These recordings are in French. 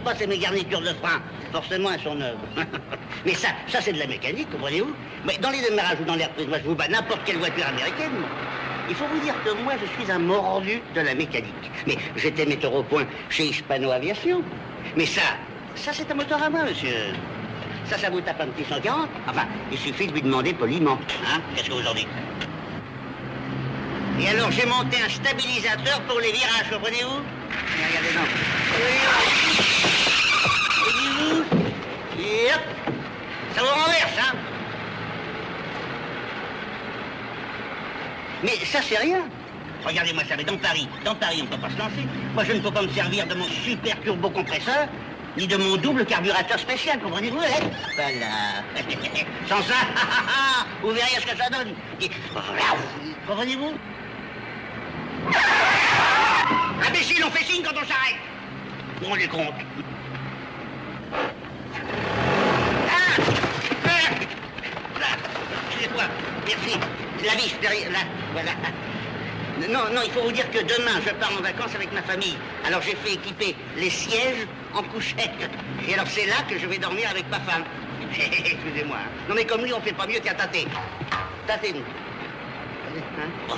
Pas c'est mes garnitures de frein. Forcément, elles sont neuves. Mais ça c'est de la mécanique, comprenez-vous? Mais dans les démarrages ou dans les reprises, moi, je vous bats n'importe quelle voiture américaine. Il faut vous dire que moi, je suis un mordu de la mécanique. Mais j'étais metteur au point chez Hispano Aviation. Mais ça c'est un moteur à moi, monsieur. Ça vous tape un petit 140. Enfin, il suffit de lui demander poliment. Hein? Qu'est-ce que vous en dites? Et alors, j'ai monté un stabilisateur pour les virages, comprenez-vous? Regardez, non. Et hop, ça vous renverse, hein? Mais ça, c'est rien. Regardez-moi ça, mais dans Paris, on ne peut pas se lancer. Moi, je ne peux pas me servir de mon super turbocompresseur, ni de mon double carburateur spécial, comprenez-vous, hein? Voilà. Sans ça, vous verriez ce que ça donne. Comprenez-vous? Imbécile, on fait signe quand on s'arrête. Vous vous rendez compte? Excusez-moi, merci. La vis derrière, là, voilà. Non, il faut vous dire que demain, je pars en vacances avec ma famille. Alors j'ai fait équiper les sièges en couchette. Et alors c'est là que je vais dormir avec ma femme. Excusez-moi. Non mais comme lui, on fait pas mieux qu'à tâter. Tâtez-nous. Hein? Oh.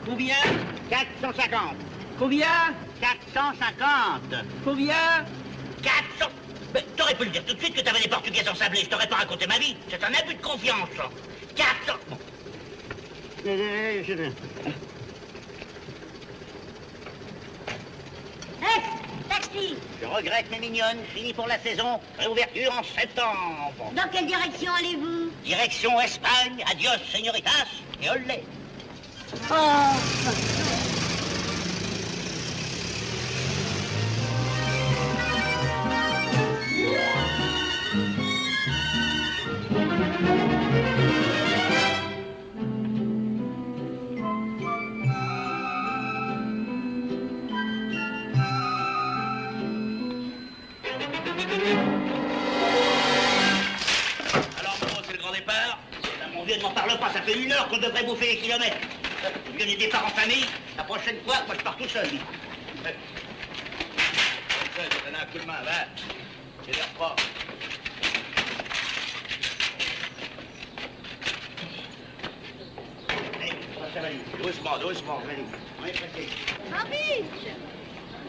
Combien? 450. Combien? 450. Combien? 400. Mais t'aurais pu le dire tout de suite que t'avais des Portugais ensablés. Je t'aurais pas raconté ma vie. C'est un abus de confiance. 400. Bon. Taxi! Je regrette, mes mignonnes. Fini pour la saison. Réouverture en septembre. Dans quelle direction allez-vous? Direction Espagne. Adios, señoritas. Et olé. Oh! Alors, gros, c'est le grand départ. Mon vieux, ne m'en parle pas. Ça fait 1 heure qu'on devrait bouffer les kilomètres. Il y a des départs en famille. La prochaine fois, moi, je pars tout seul. Ça donne un coup de main, va. J'ai l'air pas. Allez, ça va aller. Doucement, allez. On est pressé.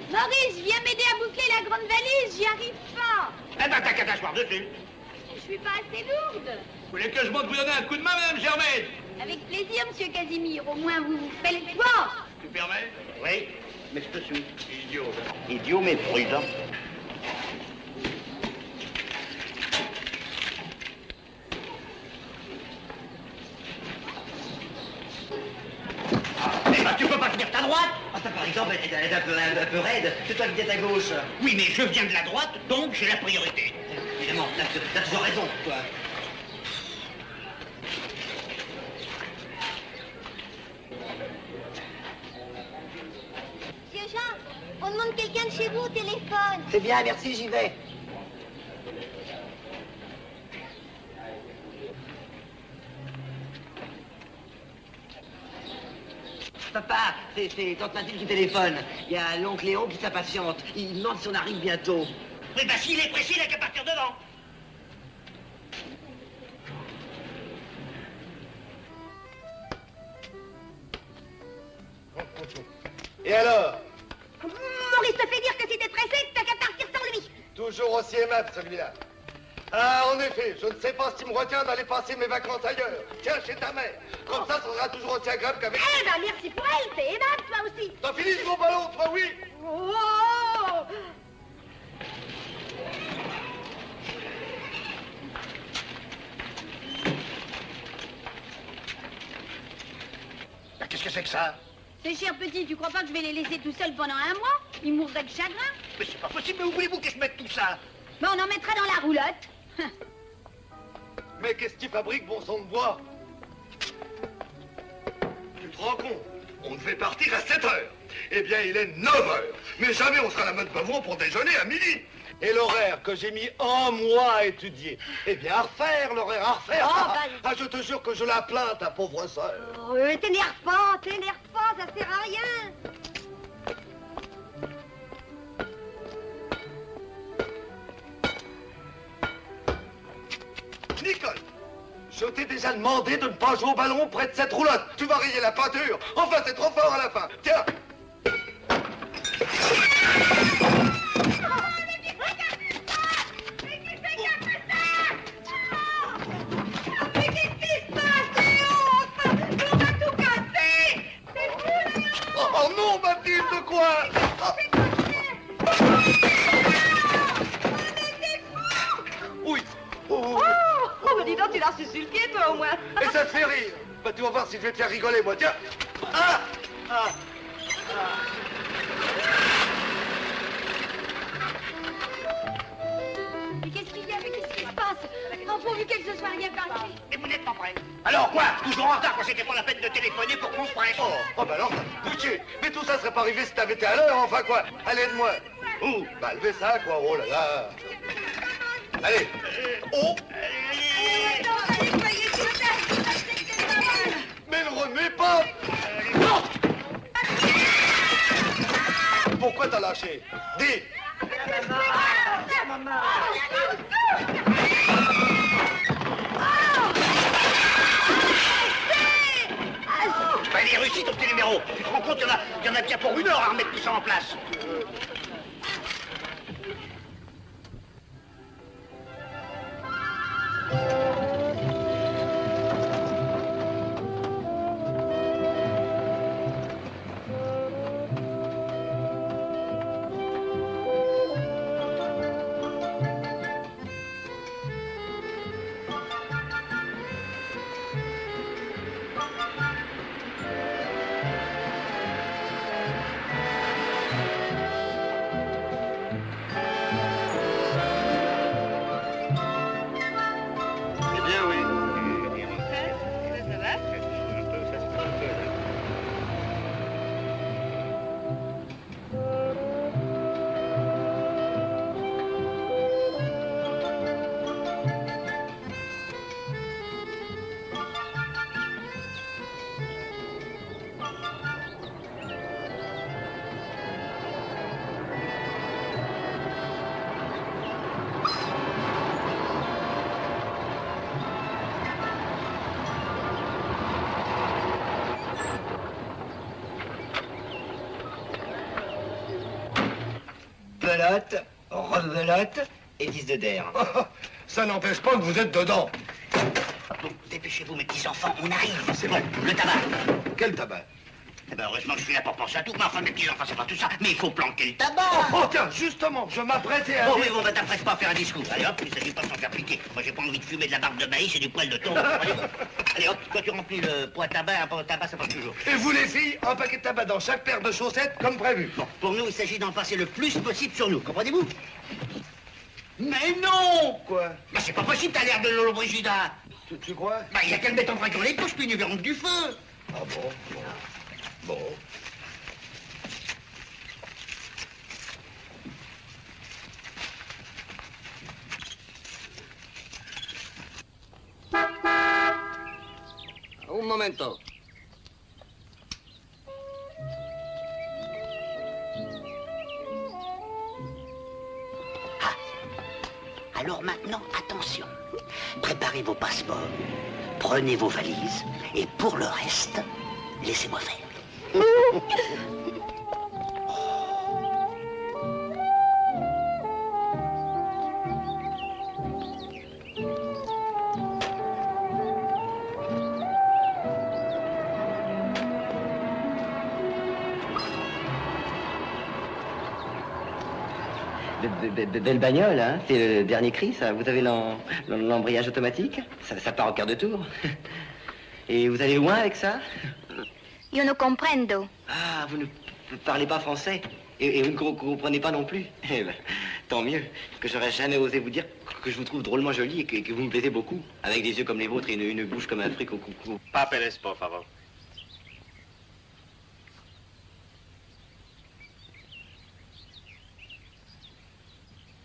Maurice, viens m'aider à boucler la grande valise, j'y arrive pas. Eh ben, t'as qu'à t'asseoir dessus. suis pas assez lourde. Vous voulez que je monte vous donner un coup de main, Madame Germaine? Avec plaisir, monsieur Casimir. Au moins, vous vous faites le sport. Tu permets? Oui, mais je te suis. Idiot. Idiot, mais prudent. Eh ben, tu peux pas tenir ta droite. Ah, ça, par exemple, elle est un peu raide. C'est toi qui viens à gauche. Oui, mais je viens de la droite, donc j'ai la priorité. Évidemment, t'as toujours raison, toi. Monsieur Jean, on demande quelqu'un de chez vous au téléphone. C'est bien, merci, j'y vais. Papa, c'est Tante Mathilde qui téléphone. Il y a l'oncle Léon qui s'impatiente. Il demande si on arrive bientôt. Oui, bah s'il est pressé, il n'a qu'à partir devant. Et alors? Maurice te fait dire que si t'es pressé, t'as qu'à partir sans lui. Toujours aussi aimable, celui-là. Ah, en effet, je ne sais pas ce qui me retient d'aller passer mes vacances ailleurs. Tiens, chez ta mère. Comme ça sera toujours aussi agréable qu'avec... Eh ben, merci pour elle. T'es aimable, toi aussi. T'as fini ce gros ballon, toi, oui? Oh! Bah, qu'est-ce que c'est que ça? C'est cher petit, tu crois pas que je vais les laisser tout seuls pendant un mois? Ils mourraient de chagrin. Mais c'est pas possible, mais où voulez-vous que je mette tout ça? Mais on en mettra dans la roulotte. Mais qu'est-ce qu'il fabrique, bon sang de bois? Tu te rends compte? On devait partir à 7 heures. Eh bien, il est 9 heures. Mais jamais on sera à la mode Pavon pour déjeuner à midi. Et l'horaire que j'ai mis un mois à étudier. Eh bien, à refaire, l'horaire, à refaire. Oh, Ah, je te jure que je la plains, ta pauvre sœur. Oh, t'énerve pas, ça sert à rien. Nicole, je t'ai déjà demandé de ne pas jouer au ballon près de cette roulotte. Tu vas rayer la peinture. Enfin, c'est trop fort à la fin. Tiens. Oh non, Mathilde, quoi? Oui. Oh. Oh, dis donc, tu l'as reçu sur le pied, toi, au moins. Et ça te fait rire. Bah, tu vas voir si je vais te faire rigoler, moi. Tiens. Ah, ah. Mais qu'est-ce qu'il y a? Mais qu'est-ce qui se passe? Oh, pourvu qu'elle se soit rien passé. Et vous n'êtes pas prêts? Alors quoi? Toujours en retard quand c'était pas la peine de téléphoner pour qu'on se presse. Oh, bah alors, bouché. Mais tout ça serait pas arrivé si t'avais été à l'heure, enfin quoi. Allez, aide-moi. Où? Bah, levez ça, quoi. Oh là là. Allez. Oh. Mais ne remets pas. Non. Pourquoi t'as lâché? Dis. Bah, il est réussi ton petit numéro. Tu te rends compte qu'il y en a bien pour 1 heure à remettre tout ça en place. Eh bien, oui. Ça va? Pelote, rebelote et 10 de der. Ça n'empêche pas que vous êtes dedans. Bon, dépêchez-vous, mes petits enfants, on arrive. C'est bon. Le tabac. Quel tabac? Eh ben, heureusement que je suis là pour penser à tout. Mais enfin, mes petits enfants, c'est pas tout ça. Mais il faut planquer le tabac. Oh, tiens, justement, je m'apprêtais à... Bon, oui, bon, bah, t'apprêtes pas à faire un discours. Allez, hop, il s'agit pas de s'en faire piquer. Moi, j'ai pas envie de fumer de la barbe de maïs et du poil de taureau. Allez, hop, toi, tu remplis le pot à tabac. Un pot à tabac, ça passe toujours. Et vous, les filles, un paquet de tabac dans chaque paire de chaussettes, comme prévu. Bon, pour nous, il s'agit d'en passer le plus possible sur nous. Comprenez-vous? Mais non! Quoi? Bah, c'est pas possible, t'as l'air de Lolo Brigida. Tu crois? Bah, il y a qu'à le mettre en vrac dans les poches, puis ils ne verront que du feu. Ah bon? Bon. Un momento. Alors maintenant, attention. Préparez vos passeports, prenez vos valises, et pour le reste, laissez-moi faire. Belle bagnole, hein? C'est le dernier cri, ça. Vous avez l'embrayage automatique? Ça part au quart de tour. Et vous allez loin avec ça? Yo no comprendo. Ah, vous ne parlez pas français. Et vous ne comprenez pas non plus. Eh ben, tant mieux. Parce que j'aurais jamais osé vous dire que je vous trouve drôlement jolie et que vous me plaisez beaucoup. Avec des yeux comme les vôtres et une bouche comme un fruit au coucou. Papeles, por favor.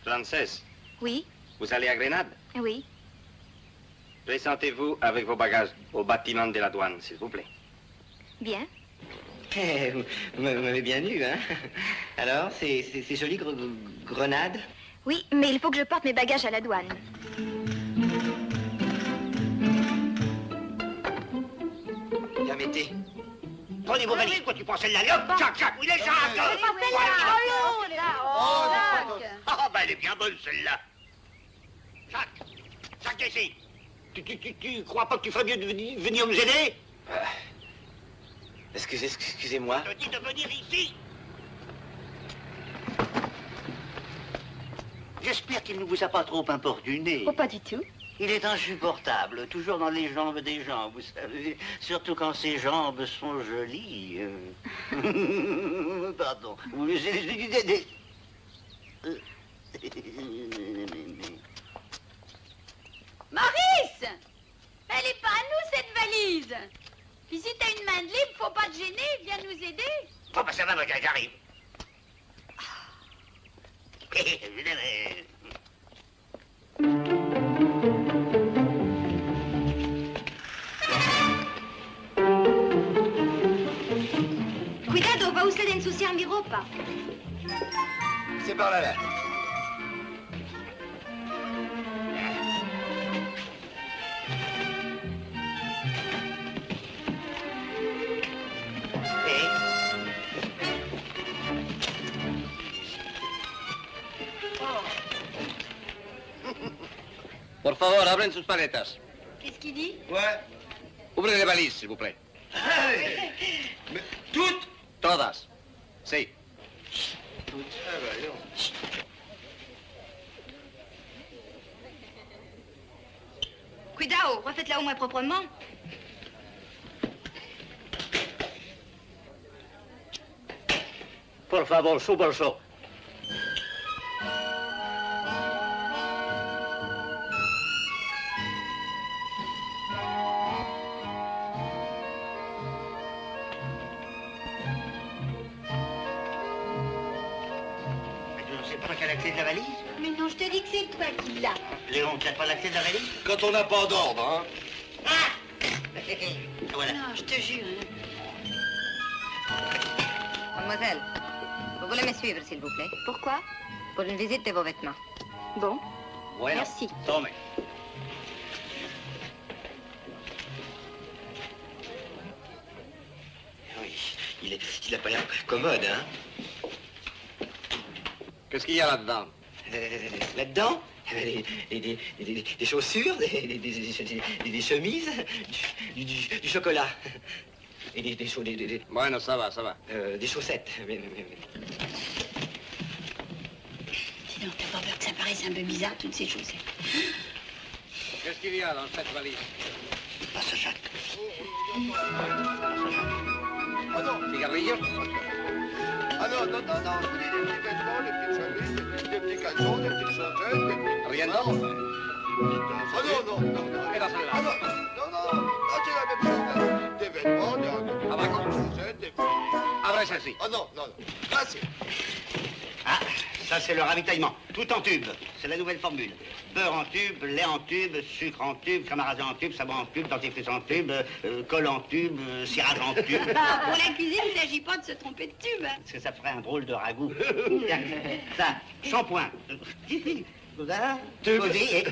Frances, Oui, vous allez à Grenade? oui. Présentez-vous avec vos bagages au bâtiment de la douane, s'il vous plaît. Bien. Eh, vous m'avez bien eu, hein? Alors, c'est joli, Grenade? Oui, mais il faut que je porte mes bagages à la douane. Bien, mettez. Prenez vos valises, quoi, tu prends celle-là, allez, hop, tchac, tchac, oui, les gens, Ah, bah, elle est bien bonne, celle-là. Jacques, ici. Tu crois pas que tu ferais mieux de venir nous aider? Excusez-moi. Je te dis de venir ici. J'espère qu'il ne vous a pas trop importuné. Oh, pas du tout. Il est insupportable, toujours dans les jambes des gens, vous savez. Surtout quand ces jambes sont jolies. Pardon. Maurice! Elle est pas à nous, cette valise! Puis si t'as une main de libre, faut pas te gêner, viens nous aider. Oh, bah ça va, j'arrive. Cuidado, va usted a ensuciar mi ropa. C'est par là. Por favor, abren sus maletas. Qu'est-ce qu'il dit? Ouais. Ouvrez les valises, s'il vous plaît. Mais toutes? Todas. Sí. Toutes. Ah bah non. Cuidado, refaites-la au moins proprement. Por favor, su bolso. C'est toi qui as la clé de la valise? Mais non, je te dis que c'est toi qui l'as. Léon, tu n'as pas la clé de la valise? Quand on n'a pas d'ordre, hein. Voilà. Non, je te jure. Mademoiselle, vous voulez me suivre, s'il vous plaît, Pourquoi? pour une visite de vos vêtements. Bon, Bueno. merci. Tome. Oui, il a pas l'air commode, hein? Qu'est-ce qu'il y a là-dedans? Là-dedans? Des chaussures, des chemises, du chocolat. Et Bueno, ça va, ça va. des chaussettes. Dis donc, t'as pas peur que ça paraisse un peu bizarre, toutes ces choses? Qu'est-ce qu'il y a dans cette valise? Pas ce sac. Ah non, Cigarrillos? ah non, non, non, non, je voulais des petits vêtements, des petites chemises, des petits caleçons, des petites chaussettes, des petits... Rien Ah d'autre? non, non, non, non. Et la celle-là? Ah non, non, non, c'est la même chose. Des vêtements, des chaussettes, des petits... Abre celle-ci. Ah non, non, non. Ah, c'est... Ah, ça c'est le ravitaillement. Tout en tube. C'est la nouvelle formule. Beurre en tube, lait en tube, sucre en tube, crème à raser en tube, savon en tube, dentifrice en tube, colle en tube, cirage en tube. Ah, pour la cuisine, il ne s'agit pas de se tromper de tube. Hein. Parce que ça ferait un drôle de ragoût. Ça, shampoing. Cosy et...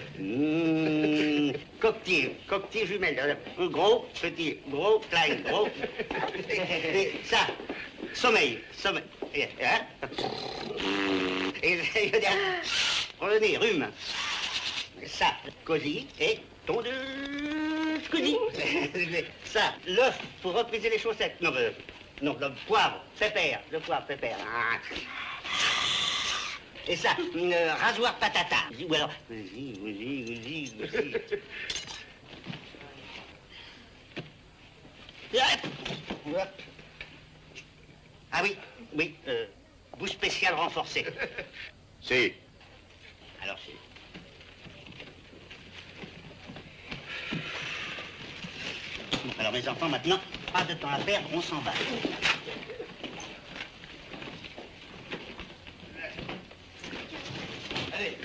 coquetier jumelle. Gros, petit, gros, klein, gros. Et ça, sommeil. Et revenez, rhume. Ça, cosy et tondeuse cosy. Ça, l'œuf pour repriser les chaussettes. Non, le poivre, pépère, Et ça, rasoir patata. Ou alors, vas-y. Ah oui, bouche spéciale renforcée. Si. Alors c'est... Bon, alors mes enfants, maintenant, pas de temps à perdre, on s'en va. Allez.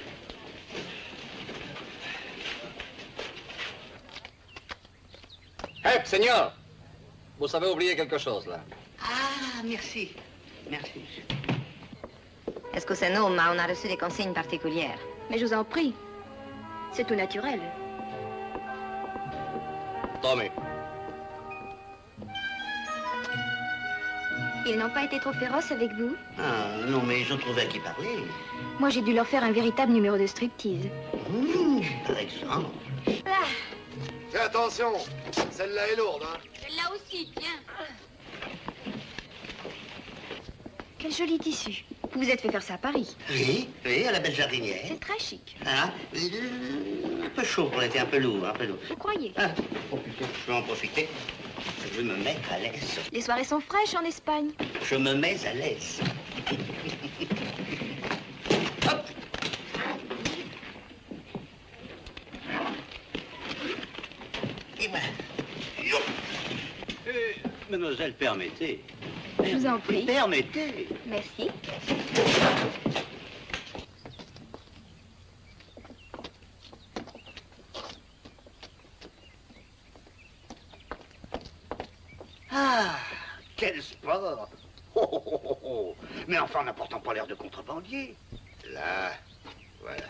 Hé, Seigneur! Vous avez oublié quelque chose, là. Ah, merci. Est-ce que c'est normal? On a reçu des consignes particulières. Mais je vous en prie. C'est tout naturel. Tommy. Ils n'ont pas été trop féroces avec vous? Ah, non, mais ils ont trouvé à qui parler. Moi, j'ai dû leur faire un véritable numéro de striptease. Par exemple. Fais attention, celle-là est lourde, hein. Celle-là aussi, tiens. Quel joli tissu. Vous vous êtes fait faire ça à Paris. Oui, à la belle jardinière. C'est très chic. Ah, un peu chaud pour l'été, un peu lourd. Vous croyez? Ah, je vais en profiter. Je me mets à l'aise. Les soirées sont fraîches en Espagne. Je me mets à l'aise. Hop. Et voilà. Mademoiselle, permettez. Je vous en prie. Permettez. Merci. Ah, quel sport. Mais enfin, n'apportant pas l'air de contrebandier. Là, voilà.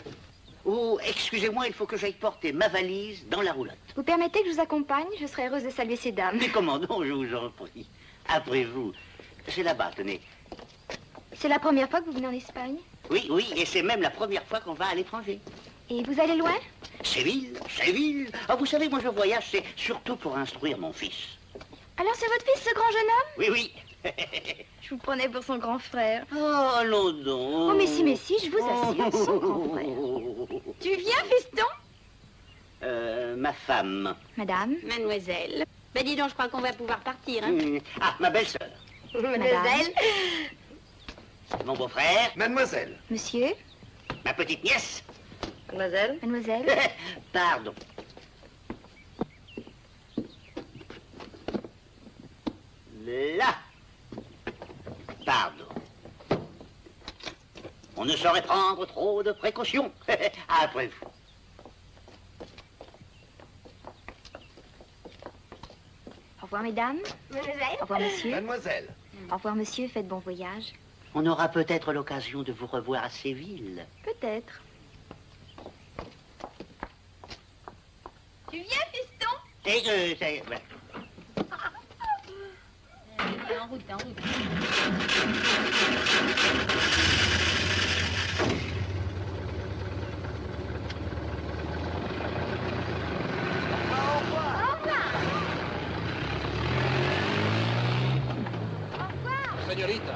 Oh, excusez-moi, il faut que j'aille porter ma valise dans la roulotte. Vous permettez que je vous accompagne? Je serais heureuse de saluer ces dames. Mais comment non, je vous en prie. Après vous. C'est là-bas, tenez. C'est la première fois que vous venez en Espagne? Oui, et c'est même la première fois qu'on va à l'étranger. Et vous allez loin? Séville. Ah, vous savez, moi je voyage, c'est surtout pour instruire mon fils. Alors c'est votre fils, ce grand jeune homme? Oui. Je vous prenais pour son grand frère. Oh, allons donc. Oh, mais si, je vous assure, son grand frère. Tu viens, fiston? Ma femme. Madame? Mademoiselle. Ben dis donc, je crois qu'on va pouvoir partir, hein. Ah, ma belle-sœur. Mademoiselle. Mon beau-frère. Mademoiselle. Monsieur? Ma petite nièce. Mademoiselle? Mademoiselle? Pardon. Là. Pardon. On ne saurait prendre trop de précautions. Après vous. Au revoir, mesdames. Mademoiselle. Au revoir, monsieur. Mademoiselle. Au revoir, monsieur. Faites bon voyage. On aura peut-être l'occasion de vous revoir à Séville. Peut-être. Tu viens, fiston? Et que... ouais. En route. Señorita,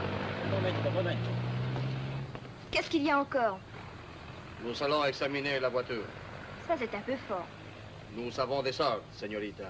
Qu'est-ce qu'il y a encore? nous allons examiner la voiture. Ça, c'est un peu fort. Nous avons des ordres, señorita.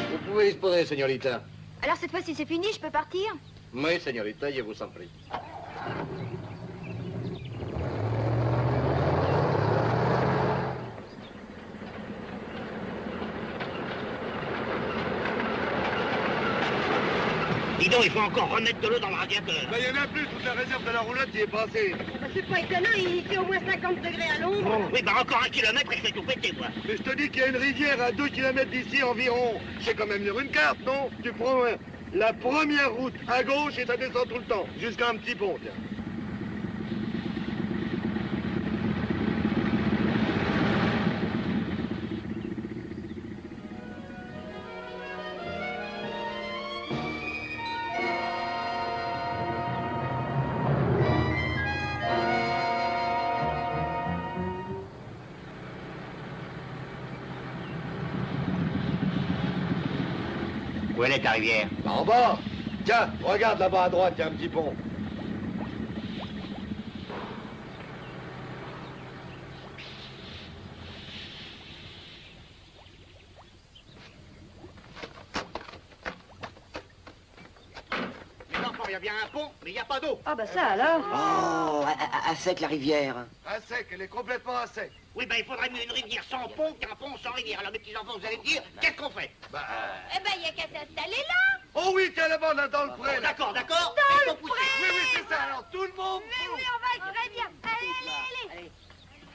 Vous pouvez disposer, señorita. Alors cette fois-ci, c'est fini, je peux partir? Oui, señorita, je vous en prie. Dis donc, il faut encore remettre de l'eau dans le radiateur. Ben, il y en a plus, toute la réserve de la roulotte y est passée. C'est pas étonnant, il fait au moins 50 degrés à l'ombre. Oui, bah encore 1 kilomètre et je fais tout péter, moi. Mais je te dis qu'il y a une rivière à 2 kilomètres d'ici environ. C'est quand même lire une carte, non? Tu prends la première route à gauche et ça descend tout le temps, jusqu'à un petit pont, tiens. Où elle est, ta rivière? Bah, en bas. Tiens, regarde là-bas à droite, il y a un petit pont. Les enfants, il y a bien un pont, mais il n'y a pas d'eau. Ah bah ça alors. Oh, à sec la rivière. À sec, elle est complètement à sec. Oui, ben il faudrait mieux une rivière sans pont qu'un pont sans rivière. Alors mes petits-enfants, vous allez me dire, qu'est-ce qu'on fait? Bah... Eh ben, il y a qu'à s'installer là. Oh oui, tiens là-bas, là, dans le pré, là. D'accord, d'accord. Dans il faut le pousser. Oui, oui, c'est ça, alors tout le monde Mais pousse. oui, on va très bien. Allez.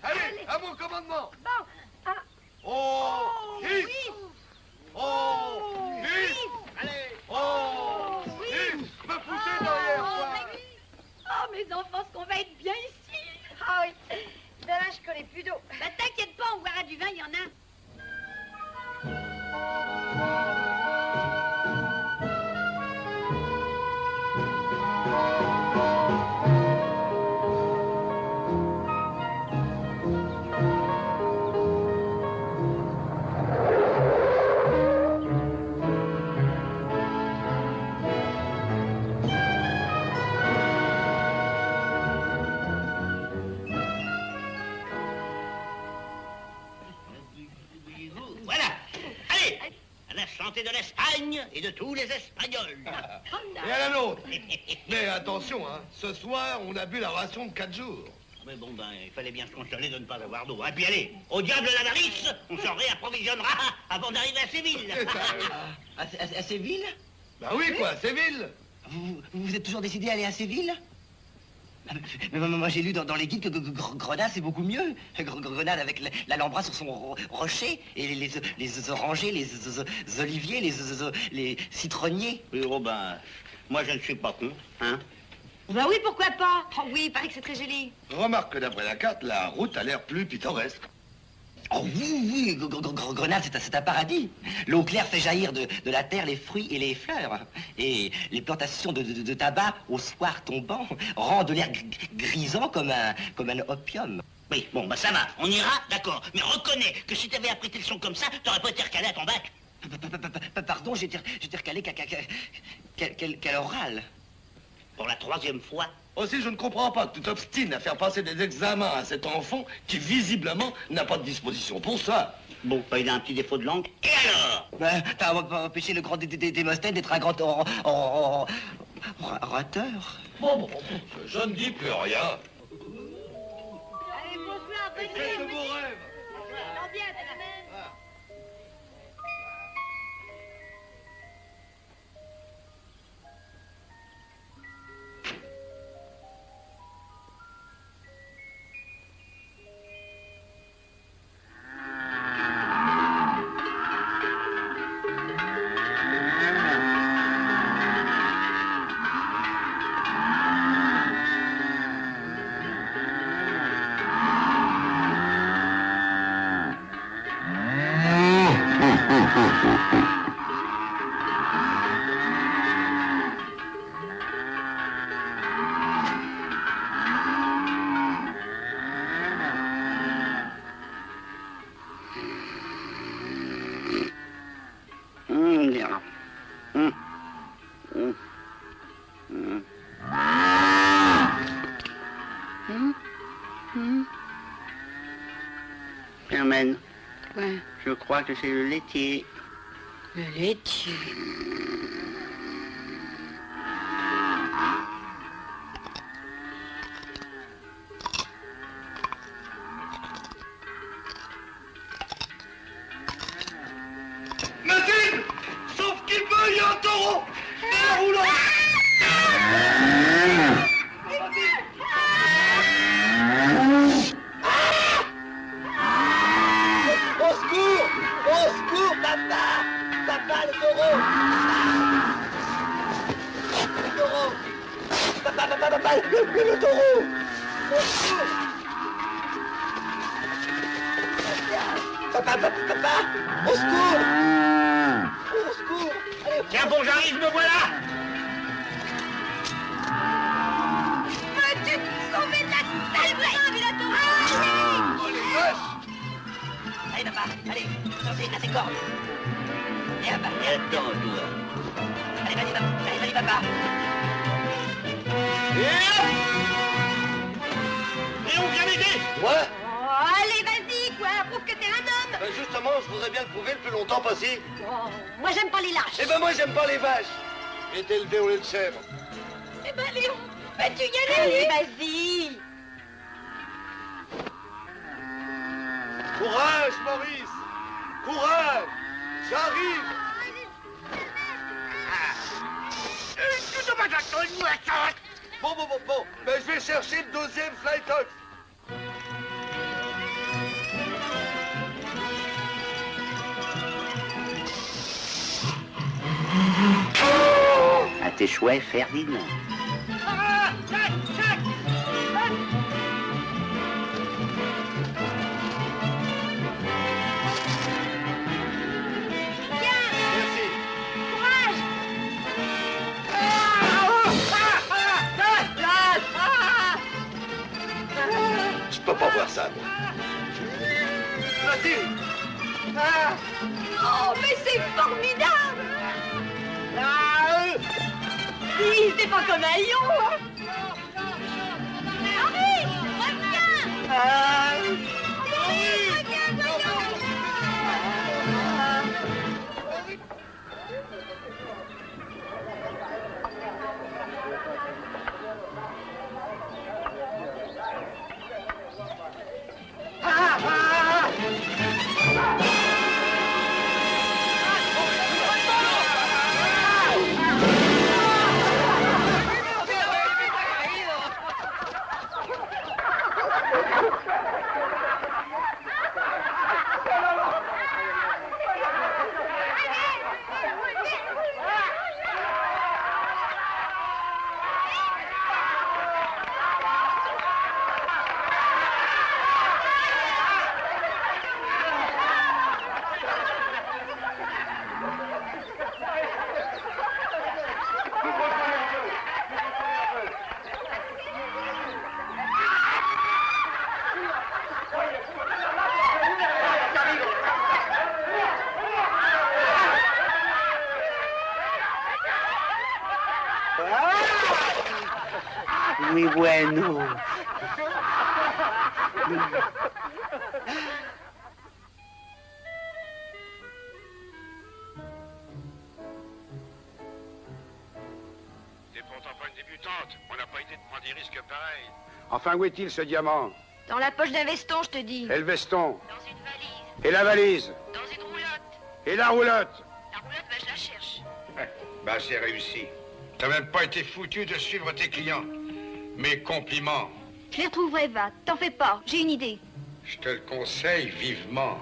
Allez, à mon commandement. Bon. Ah. Oh, hip. Oui. Oh, hip. Allez. Oh, hip. Me pousser derrière, Oh, quoi. mais oui. Oh, mes enfants, ce qu'on va être bien ici. Ah oui. Ben là, je connais plus d'eau. Bah, t'inquiète pas, on boira du vin, il y en a. Voilà. Allez. À la santé de l'Espagne et de tous les Espagnols. Et à la nôtre. Mais attention, hein, ce soir, on a bu la ration de 4 jours. Mais bon, ben, il fallait bien se consoler de ne pas avoir d'eau. Et puis allez, au diable l'avarice, on s'en réapprovisionnera avant d'arriver à Séville. À Séville? Bah oui, quoi, Séville. Vous êtes toujours décidé à aller à Séville? Mais moi j'ai lu dans les guides que Grenade c'est beaucoup mieux. Grenade avec l'Alhambra sur son rocher et les orangers, les oliviers, les citronniers. Oui, oh ben, moi je ne suis pas con, hein. Ben oui, pourquoi pas? Oh oui, il paraît que c'est très joli. Remarque que d'après la carte, la route a l'air plus pittoresque. Oh oui, Grenade, c'est un paradis. L'eau claire fait jaillir de la terre les fruits et les fleurs. Et les plantations de tabac au soir tombant rendent l'air grisant comme un opium. Oui, bon, bah ça va, on ira, d'accord. Mais reconnais que si t'avais apprêté le son comme ça, t'aurais pas été recalé à ton bac. Pardon, j'étais recalé quel oral. Pour la 3e fois. Aussi, je ne comprends pas que tu t'obstines à faire passer des examens à cet enfant qui, visiblement, n'a pas de disposition pour ça. Bon, bah, il a un petit défaut de langue. Et alors? T'as empêché le grand Démosthène d'être un grand orateur. Bon, je ne dis plus rien. Allez, bonsoir, bonne Faites de nuit. beaux rêves. Alors bien, de la même. ira. Germaine. Ouais. Je crois que c'est le laitier. Le laitier. Mathilde! Sauf qu'il peut, il y a un taureau! Et un roulant! Au secours! Au secours, papa! Papa, le taureau! Le taureau! Papa, le taureau! Au secours! Papa! Au secours! Au secours! Allez, tiens bon, j'arrive, me voilà! Veux-tu te sauver de la saleté, la taureau? Oh, les vaches! Allez, papa, allez, sortez à tes cordes. Viens, papa, viens. Attends, toi. Allez, vas-y, papa. Et on vient m'aider! Ouais? Oh, allez, vas-y, quoi, prouve que t'es un homme. Ben justement, je voudrais bien le prouver le plus longtemps possible. Oh, moi, j'aime pas les lâches. Eh ben moi, j'aime pas les vaches. J'ai été élevé au lait de chèvre. Eh ben, Léon, vas-tu y aller? Allez, vas-y. Courage, Maurice! Courage! J'arrive! Bon. Ben, je vais chercher le deuxième Flytox. À tes chouettes, Ferdinand. Merci. Courage. Je peux pas voir ça, moi. Mathilde! Oh, mais c'est formidable. Dis, c'est pas comme un lion. Henri, reviens. Henri, reviens, voyons. Muy bueno. T'es pourtant pas une débutante. On n'a pas idée de prendre des risques pareils. Enfin, où est-il, ce diamant? Dans la poche d'un veston, je te dis. Et le veston? Dans une valise. Et la valise? Dans une roulotte. Et la roulotte? La roulotte, je la cherche. Bah, c'est réussi. T'as même pas été foutu de suivre tes clients. Mes compliments. Je les retrouverai, va. T'en fais pas, j'ai une idée. Je te le conseille vivement.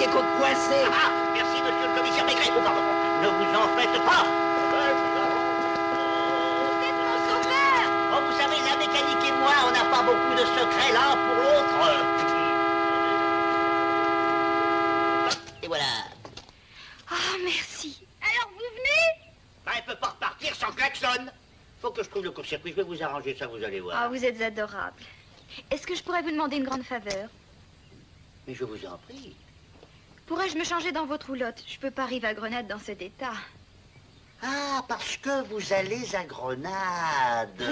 qui est coincé. Ah, merci, monsieur le commissaire Maigret. Oh, pardon, ne vous en faites pas. Vous êtes mon sauveur. Oh, vous savez, la mécanique et moi, on n'a pas beaucoup de secrets l'un pour l'autre. Et voilà. Oh, merci. Alors, vous venez? Bah, elle peut pas repartir sans klaxon. Faut que je trouve le court-circuit. Je vais vous arranger ça, vous allez voir. Ah, vous êtes adorable. Est-ce que je pourrais vous demander une grande faveur? Mais je vous en prie. Pourrais-je me changer dans votre roulotte? Je peux pas arriver à Grenade dans cet état. Ah, parce que vous allez à Grenade.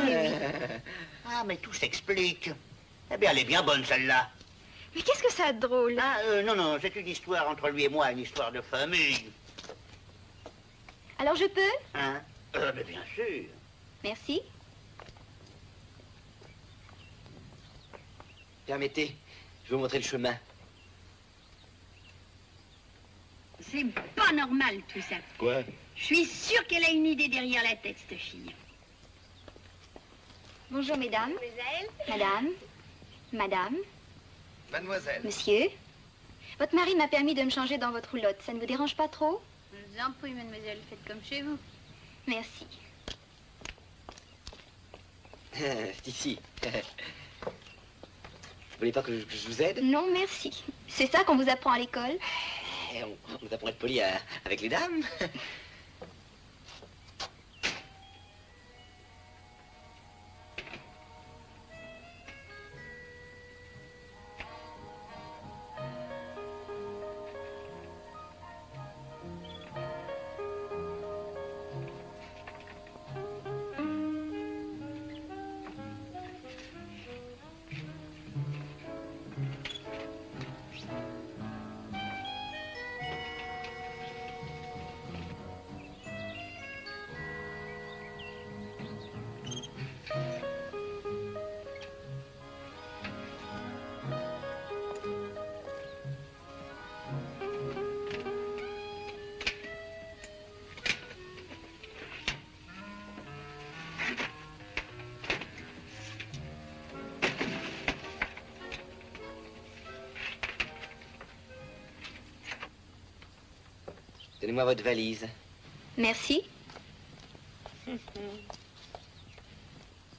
Ah, mais tout s'explique. Eh bien, elle est bien bonne, celle-là. Mais qu'est-ce que ça a de drôle? Ah, non, c'est une histoire entre lui et moi, une histoire de famille. Alors je peux? Hein? Mais bien sûr. Merci. Permettez, je vais vous montrer le chemin. C'est pas normal, tout ça. Quoi? Je suis sûre qu'elle a une idée derrière la tête, cette fille. Bonjour, mesdames. Madame. Madame. Mademoiselle. Monsieur. Votre mari m'a permis de me changer dans votre roulotte. Ça ne vous dérange pas trop? Je vous en prie, mademoiselle, faites comme chez vous. Merci. C'est ici. Vous voulez pas que je vous aide? Non, merci. C'est ça qu'on vous apprend à l'école? On vous apprend à être poli avec les dames. Donnez-moi votre valise. Merci.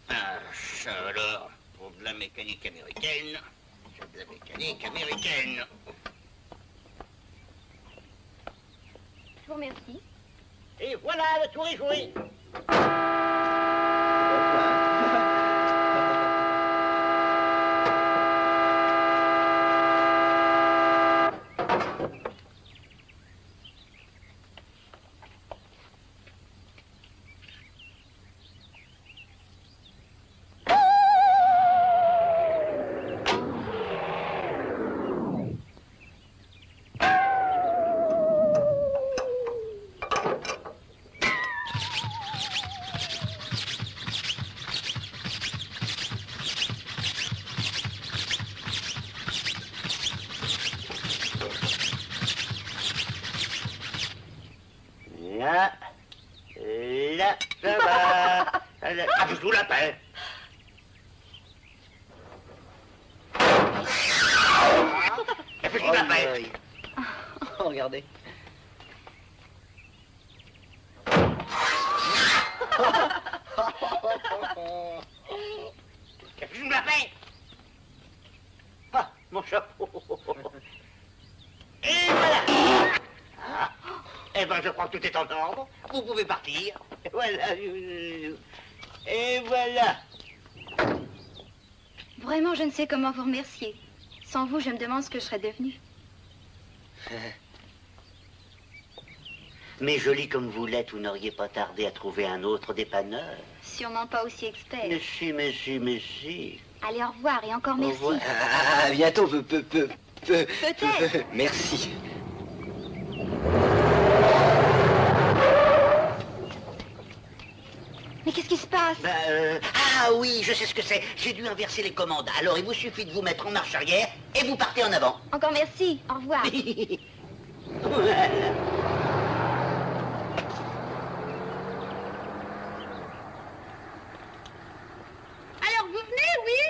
Ah, ça alors, pour de la mécanique américaine, c'est de la mécanique américaine. Je vous remercie. Et voilà, le tour est joué. Là, ça va. Ah, je vous la paix. Et puis je vous la paix. Oh, regardez. Et puis je vous la paix. Ah, mon chapeau. Et voilà. Ah. Eh ben, je crois que tout est en ordre. Vous pouvez partir. Voilà. Et voilà. Vraiment, je ne sais comment vous remercier. Sans vous, je me demande ce que je serais devenue. Mais jolie comme vous l'êtes, vous n'auriez pas tardé à trouver un autre dépanneur. Sûrement pas aussi expert. Mais si, mais si, mais si. Allez, au revoir et encore merci. revoir. À bientôt, Peut-être. Merci. Mais qu'est-ce qui se passe? Ah oui, je sais ce que c'est. J'ai dû inverser les commandes. Alors, il vous suffit de vous mettre en marche arrière et vous partez en avant. Encore merci. Au revoir. Voilà. Alors, vous venez, oui?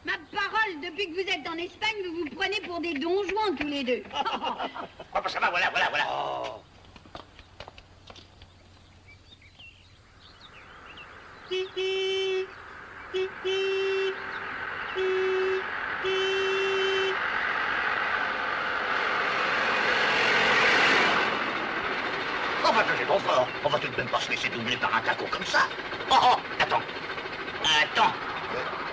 Ma parole, depuis que vous êtes en Espagne, vous vous prenez pour des donjons tous les deux. Oh, bah ça va, voilà. Oh. Oh, bah, j'ai trop fort. On va tout de même pas se laisser doubler par un taco comme ça. Oh, attends.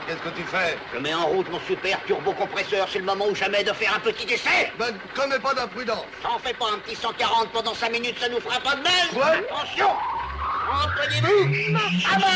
Qu'est-ce que tu fais? Je mets en route mon super turbo-compresseur. C'est le moment ou jamais de faire un petit essai. Ben, commets pas d'imprudence. T'en fais pas un petit 140 pendant 5 minutes, ça nous fera pas de mal. Ouais. Attention. Reprenez-vous. Ah bah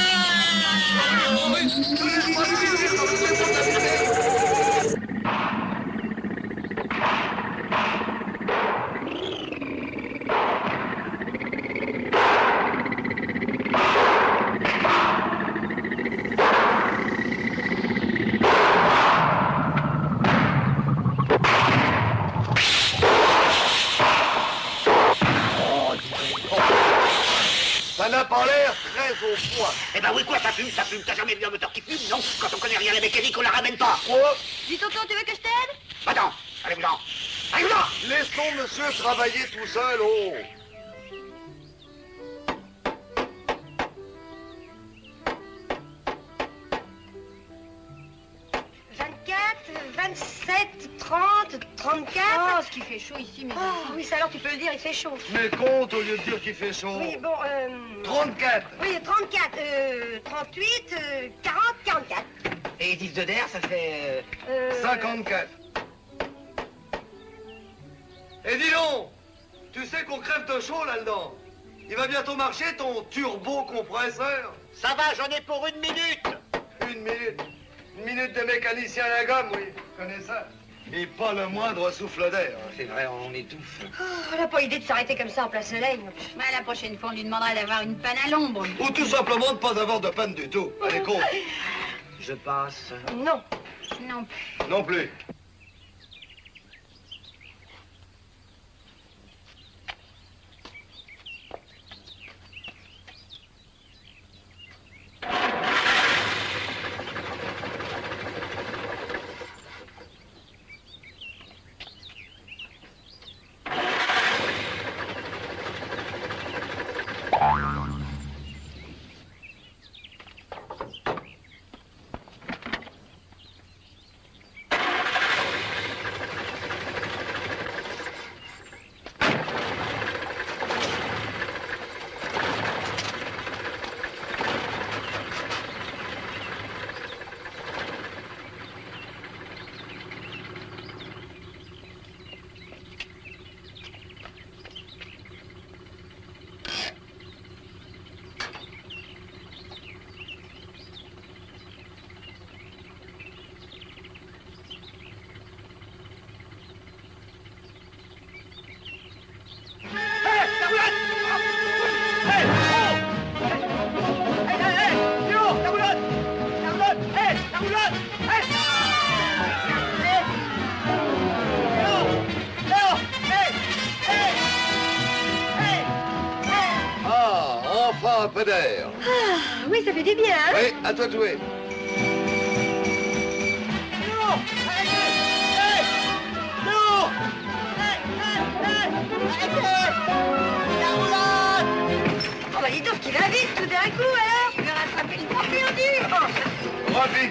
Ça n'a pas l'air très au point. Eh ben oui, quoi, ça fume. T'as jamais vu un moteur qui fume, non? Quand on connaît rien à la mécanique, on la ramène pas. Oh. Dis, tonton, tu veux que je t'aide? Attends, allez-vous-en. Laissons monsieur travailler tout seul, oh. Oh, ce qui fait chaud ici, mais... Oh, oui, ça alors tu peux le dire, il fait chaud. Mais compte au lieu de dire qu'il fait chaud. Oui, bon, 34. Oui, 34, 38, 40, 44. Et 10 de d'air, ça fait... 54. Et dis donc, tu sais qu'on crève de chaud là-dedans. Il va bientôt marcher ton turbo-compresseur. Ça va, j'en ai pour 1 minute. 1 minute. 1 minute de mécanicien à la gomme, oui. Je connais ça. Et pas le moindre souffle d'air. C'est vrai, on étouffe. Oh, on n'a pas idée de s'arrêter comme ça en plein soleil. Mais la prochaine fois, on lui demandera d'avoir une panne à l'ombre. Ou tout simplement de pas avoir de panne du tout. Allez, compte. Je passe. Non. Non. Non plus. Un peu d'air. Ah, oui, ça fait du bien, hein? Oui, à toi de jouer. Oh, bah dis donc qu'il va vite tout d'un coup, alors. Tu veux rattraper le temps perdu. Rapide.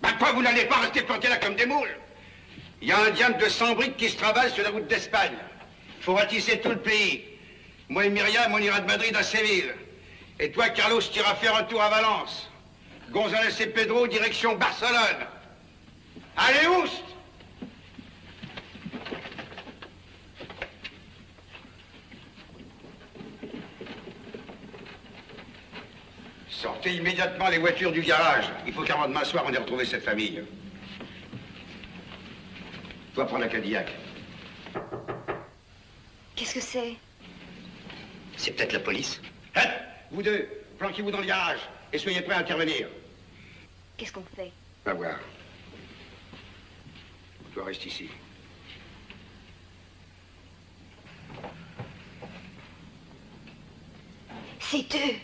Bah quoi, vous n'allez pas rester plantés là comme des moules? Il y a un diable de 100 briques qui se travaille sur la route d'Espagne. Il faut ratisser tout le pays. Moi et Myriam, on ira de Madrid à Séville. Et toi, Carlos, tu iras faire un tour à Valence. González et Pedro, direction Barcelone. Allez, oust! Sortez immédiatement les voitures du garage. Il faut qu'avant demain soir, on ait retrouvé cette famille. Toi, prends la Cadillac. Qu'est-ce que c'est? C'est peut-être la police. Hein? Vous deux, planquez-vous dans le garage et soyez prêts à intervenir. Qu'est-ce qu'on fait? Va voir. Toi, reste ici. C'est eux.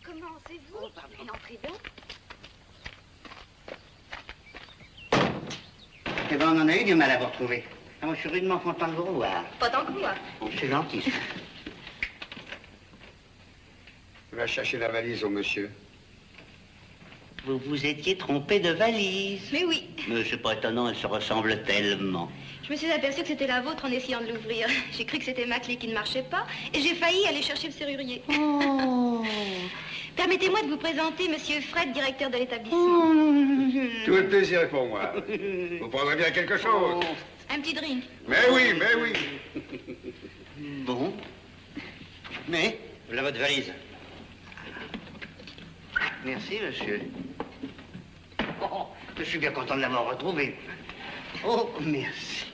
Comment c'est vous? Et entrez donc. Eh ben, on en a eu du mal à vous retrouver. Ah, moi, je suis rudement content de vous revoir. Pas tant que moi. Bon, c'est gentil. Va chercher la valise au monsieur. Vous vous étiez trompé de valise. Mais oui. Mais c'est pas étonnant, elle se ressemble tellement. Je me suis aperçue que c'était la vôtre en essayant de l'ouvrir. J'ai cru que c'était ma clé qui ne marchait pas et j'ai failli aller chercher le serrurier. Oh. Permettez-moi de vous présenter Monsieur Fred, directeur de l'établissement. Tout le plaisir est pour moi. Vous prendrez bien quelque chose. Un petit drink. Mais oui, mais oui. Bon. Mais, Voilà votre valise. merci, monsieur. Oh, je suis bien content de l'avoir retrouvé. Oh, merci.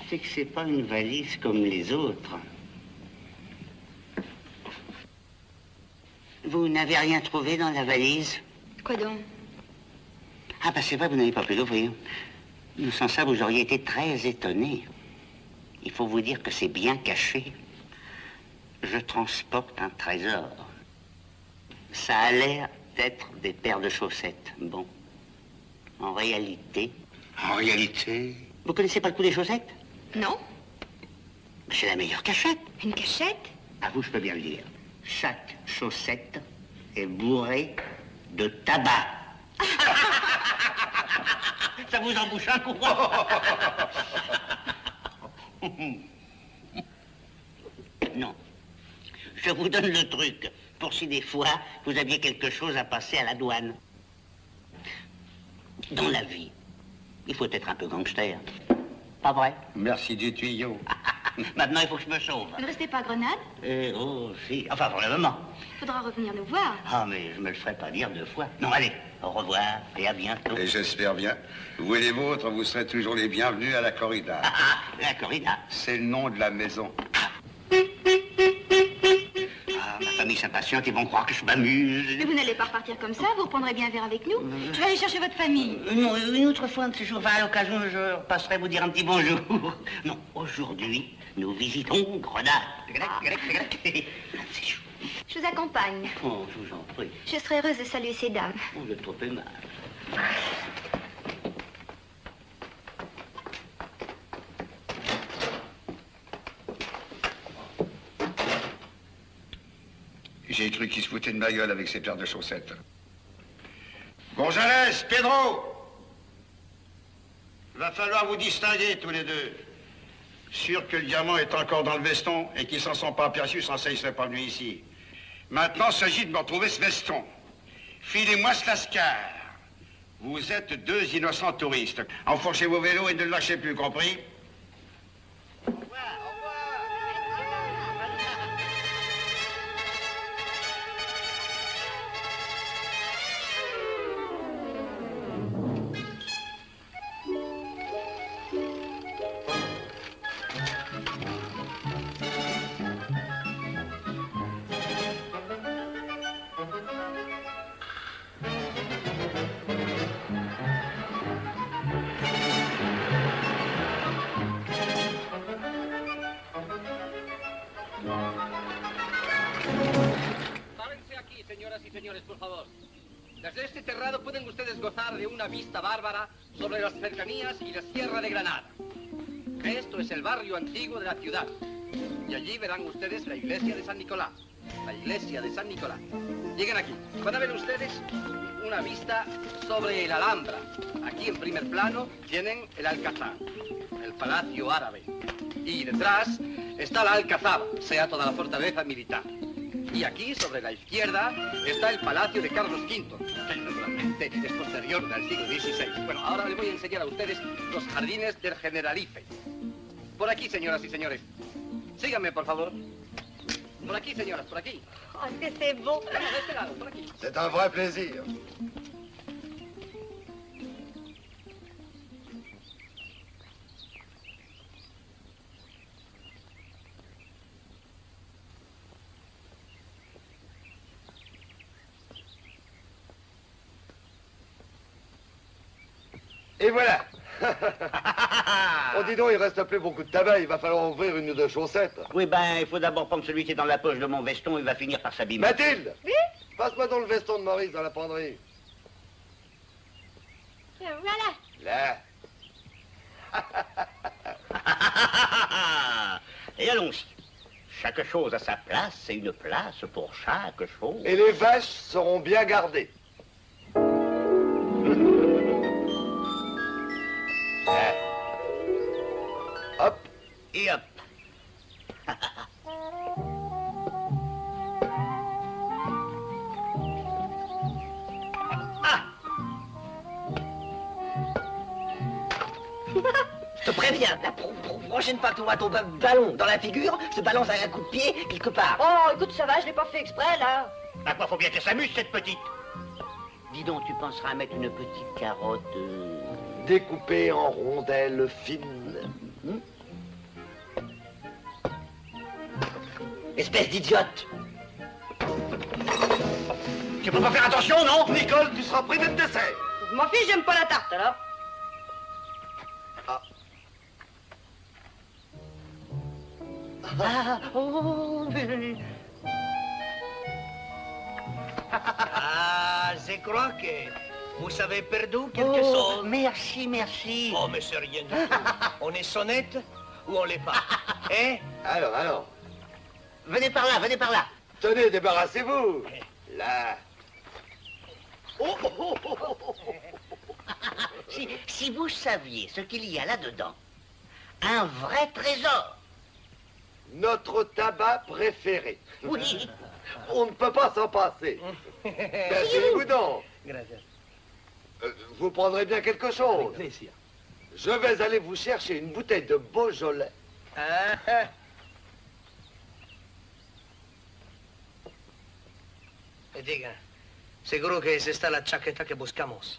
C'est que c'est pas une valise comme les autres. Vous n'avez rien trouvé dans la valise? Quoi donc? Ah, bah c'est vrai, vous n'avez pas pu l'ouvrir. Sans ça, vous auriez été très étonné. Il faut vous dire que c'est bien caché. Je transporte un trésor. Ça a l'air d'être des paires de chaussettes. Bon. En réalité... En réalité... Vous connaissez pas le coup des chaussettes? Non? C'est la meilleure cachette. Une cachette? À vous, je peux bien le dire. Chaque chaussette est bourrée de tabac. Ça vous embouche un coup. Non. Je vous donne le truc pour si des fois vous aviez quelque chose à passer à la douane. Dans la vie, il faut être un peu gangster. Pas vrai? Merci du tuyau. Maintenant, il faut que je me sauve. Vous ne restez pas à Grenade? Oh, si. Enfin, pour le moment. Il faudra revenir nous voir. Ah, mais je me le ferai pas dire 2 fois. Non, allez, au revoir et à bientôt. Et j'espère bien. Vous et les vôtres, vous serez toujours les bienvenus à la corrida. Ah, la corrida. C'est le nom de la maison. Ah, ma famille s'impatiente, ils vont croire que je m'amuse. Mais vous n'allez pas repartir comme ça, vous reprendrez bien un verre avec nous. Je vais aller chercher votre famille. Non, une autre fois, un de ces jours, à l'occasion, je passerai vous dire un petit bonjour. Non, aujourd'hui, nous visitons Grenade. Je vous accompagne. Oh, je vous en prie. Je serai heureuse de saluer ces dames. Oh, vous êtes trop aimable. J'ai cru qu'il se foutait de ma gueule avec ses paires de chaussettes. González, Pedro! Va falloir vous distinguer tous les deux. Sûr que le diamant est encore dans le veston et qu'ils s'en sont pas aperçus, sans ça ils seraient pas venus ici. Maintenant, il s'agit de me retrouver ce veston. Filez-moi ce lascar. Vous êtes 2 innocents touristes. Enfourchez vos vélos et ne le lâchez plus, compris? Señores, por favor. Desde este terrado pueden ustedes gozar de una vista bárbara sobre las cercanías y la Sierra de Granada. Esto es el barrio antiguo de la ciudad. Y allí verán ustedes la iglesia de San Nicolás. la iglesia de San Nicolás. Lleguen aquí. Van a ver ustedes una vista sobre la Alhambra. Aquí en primer plano tienen el Alcázar, el Palacio Árabe. Y detrás está la Alcazaba, sea toda la fortaleza militar. Y aquí, sobre la izquierda, está el Palacio de Carlos V, que naturalmente es posterior del siglo XVI. Bueno, ahora les voy a enseñar a ustedes los jardines del Generalife. Por aquí, señoras y señores. Síganme, por favor. Por aquí, señoras, por aquí. Oh, que c'est beau. Bueno, de este lado, por aquí. C'est un vrai plaisir. Et voilà. Oh, dis donc, il reste plus beaucoup de tabac. Il va falloir ouvrir une ou deux chaussettes. Oui, ben, il faut d'abord prendre celui qui est dans la poche de mon veston. Il va finir par s'abîmer. Mathilde! Oui? Passe-moi donc le veston de Maurice dans la penderie. Voilà. Là. Et allons-y. Chaque chose a sa place et une place pour chaque chose. Et les vaches seront bien gardées. Là. Hop. Et hop. Ah! Je te préviens, la prochaine fois que tu vois ton ballon dans la figure, se balance à un coup de pied quelque part. Oh, écoute, ça va, je l'ai pas fait exprès, là. À quoi faut bien qu'elle s'amuse, cette petite? Dis donc, tu penseras à mettre une petite carotte... Découpée en rondelles fines. Espèce d'idiote. Tu peux pas faire attention, non? Nicole, tu seras privé de dessert. Je m'en fiche, j'aime pas la tarte, alors. Ah, oh, Ah, je crois que vous avez perdu quelque chose. Merci, merci. Oh, mais c'est rien du tout. On est sonnette ou on l'est pas? Hein? Alors. Venez par là, venez par là. Tenez, débarrassez-vous. Là. Oh, oh, oh, oh, oh, oh. Si vous saviez ce qu'il y a là-dedans, un vrai trésor. Notre tabac préféré. Oui. On ne peut pas s'en passer. Asseyez-vous donc. Gracias. Vous prendrez bien quelque chose. Avec plaisir. Je vais aller vous chercher une bouteille de Beaujolais. Ah. E diga, seguro que es esta la chaqueta que buscamos.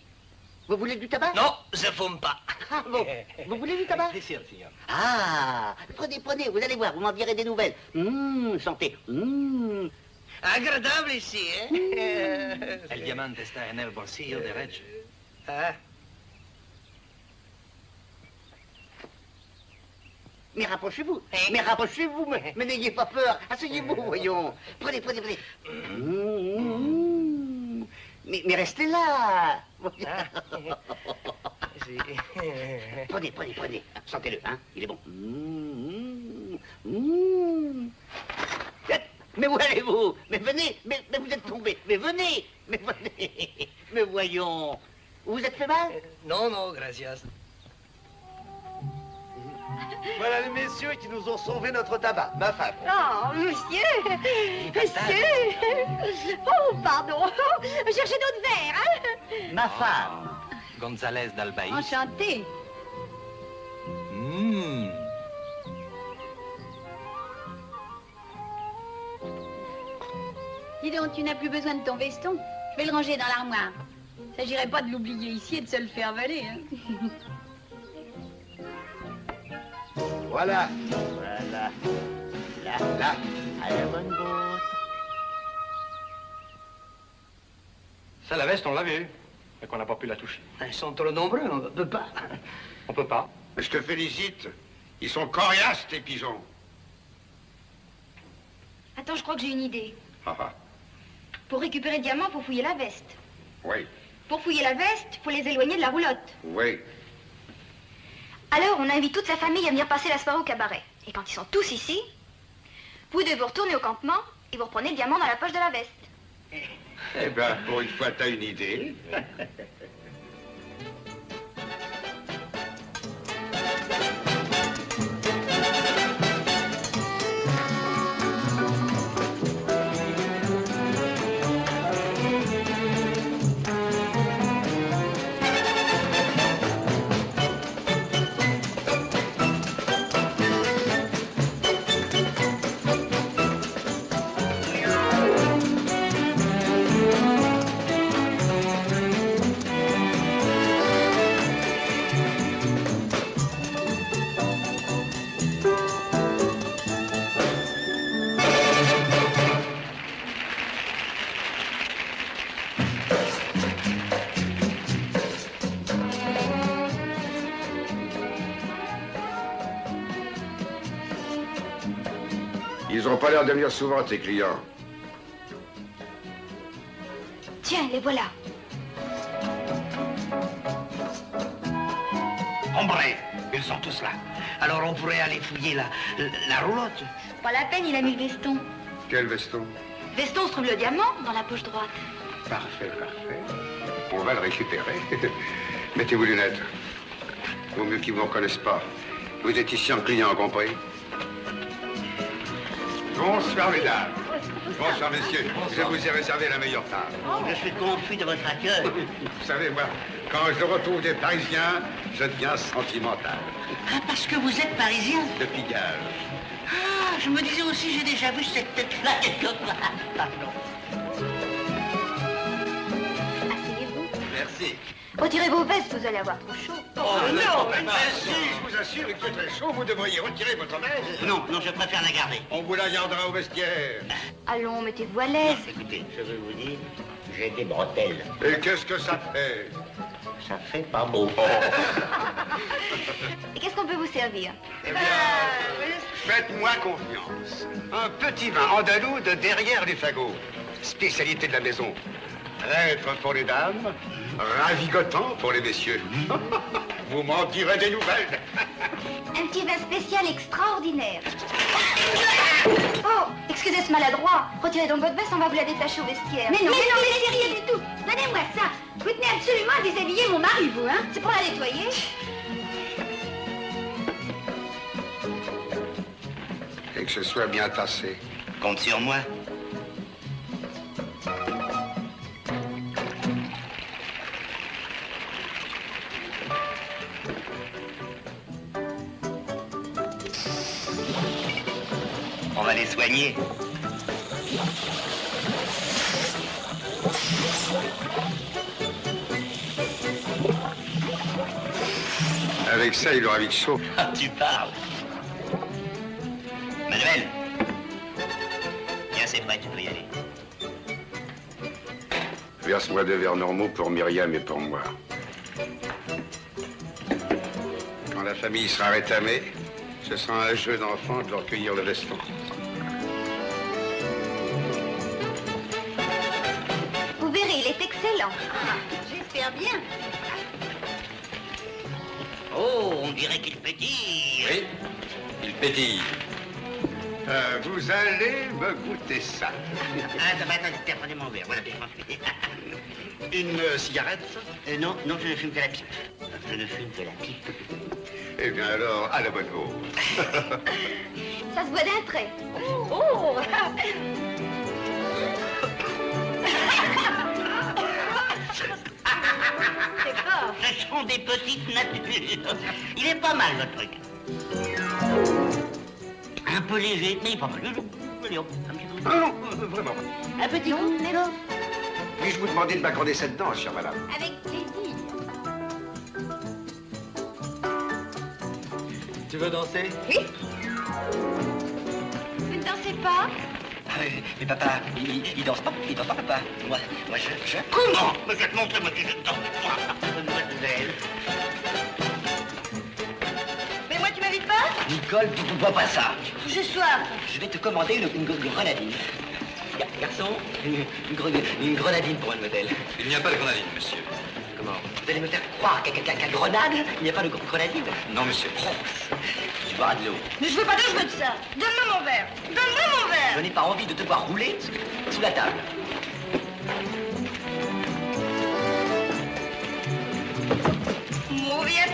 Vous voulez du tabac? Non, je fume pas. Ah bon, vous voulez du tabac? Avec plaisir, signor. Ah, prenez, vous allez voir, vous m'en direz des nouvelles. Santé. Agradable ici, hein? El diamante está en el bolsillo derecho. Ah. Mais rapprochez-vous, mais n'ayez pas peur. Asseyez-vous, voyons. Prenez. Mais restez là. Prenez. Sentez-le, hein, il est bon. Mais où allez-vous? Mais venez, mais vous êtes tombé. Mais venez. Mais voyons. Vous vous êtes fait mal? Non, gracias. Voilà les messieurs qui nous ont sauvé notre tabac, ma femme. Oh, monsieur. Oh, pardon. Cherchez d'autres verres, hein? Ma femme. González d'Albaïs. Enchantée. Dis donc, tu n'as plus besoin de ton veston. Je vais le ranger dans l'armoire. Il ne s'agirait pas de l'oublier ici et de se le faire valer, hein. Voilà. Là. À la bonne botte. Ça, la veste, on l'a vue, mais qu'on n'a pas pu la toucher. Ils sont trop nombreux, on ne peut pas. On peut pas. Je te félicite. Ils sont coriaces, tes pigeons. Attends, je crois que j'ai une idée. Ah. Pour récupérer le diamant, faut fouiller la veste. Oui, Pour fouiller la veste, faut les éloigner de la roulotte. oui. Alors, on invite toute sa famille à venir passer la soirée au cabaret. Et quand ils sont tous ici, vous devez vous retourner au campement Et vous reprenez le diamant dans la poche de la veste. Eh ben, pour une fois, t'as une idée. Ils n'ont pas l'air de venir souvent, tes clients. Tiens, les voilà. Hombre, ils sont tous là. Alors on pourrait aller fouiller la roulotte. Pas la peine, il a mis le veston. Quel veston? Veston se trouve le diamant dans la poche droite. Parfait, parfait. On va le récupérer. Mettez vos lunettes. Vaut mieux qu'ils ne vous reconnaissent pas. Vous êtes ici en client, compris? Bonsoir, mesdames. Bonsoir, messieurs. Je vous ai réservé la meilleure table. Oh, je suis confus de votre accueil. Vous savez, moi, quand je retrouve des Parisiens, je deviens sentimental. Ah, parce que vous êtes parisien? De Pigalle. Ah, je me disais aussi, j'ai déjà vu cette tête-là quelque part. Pardon. Asseyez-vous. Merci. Retirez vos vestes, vous allez avoir trop chaud. Oh, non, merci. Je vous assure, il fait très chaud. Vous devriez retirer votre veste. Non, non, je préfère la garder. On vous la gardera au vestiaire. Allons, mettez-vous à l'aise. Écoutez, je veux vous dire, j'ai des bretelles. Et qu'est-ce que ça fait? Ça fait pas beau. Et qu'est-ce qu'on peut vous servir? Eh bien, faites-moi confiance. Un petit vin andalou de derrière les fagots. Spécialité de la maison. Traître pour les dames, ravigotant pour les messieurs. Vous m'en direz des nouvelles. Un petit vin spécial extraordinaire. Oh, excusez ce maladroit. Retirez donc votre veste, on va vous la détacher au vestiaire. Mais non, c'est rien du tout. Donnez-moi ça. Vous tenez absolument à déshabiller mon mari, vous, hein? C'est pour la nettoyer. Et que ce soit bien tassé. Compte sur moi. On va les soigner. Avec ça, il aura vite chaud. Ah, tu parles. Manuel. Viens, c'est prêt, tu peux y aller. Verse-moi 2 verres normaux pour Myriam et pour moi. Quand la famille sera rétamée, ce sera un jeu d'enfant de leur cueillir le veston. Vous verrez, il est excellent. J'espère bien. Oh, on dirait qu'il pétille. Oui, il pétille. Vous allez me goûter ça. Attends, prenez mon verre, voilà, Une cigarette? Non, non, je ne fume que la pipe. Je ne fume que la pipe. Eh bien alors, à la bonne eau. Ça se voit d'un trait. Oh. C'est fort. Ce sont des petites natures. Il est pas mal, le truc. Un peu léger, mais pas mal. Allez, hop, un petit peu. Non, vraiment. Un petit coup, Nélo. Puis-je vous demander de m'accorder cette danse, chère madame? Avec plaisir. Tu veux danser? Oui. Vous ne dansez pas? Mais papa, il danse pas, papa. Moi je... Comment? Mais je vais te montrer, moi, que je danse. Mademoiselle. Mais moi, tu m'invites pas? Nicole, tu ne vois pas ça. Ce soir. Je vais te commander une grenadine. Garçon, une grenadine pour mademoiselle. Il n'y a pas de grenadine, monsieur. Comment? Vous allez me faire croire qu'à grenade, il n'y a pas de grenadine? Non, monsieur. Oh, boiras de l'eau. Mais je veux pas d'eau, je veux de ça. Donne-moi mon verre. Donne-moi mon verre. Je n'ai pas envie de te voir rouler sous la table. Muy bien.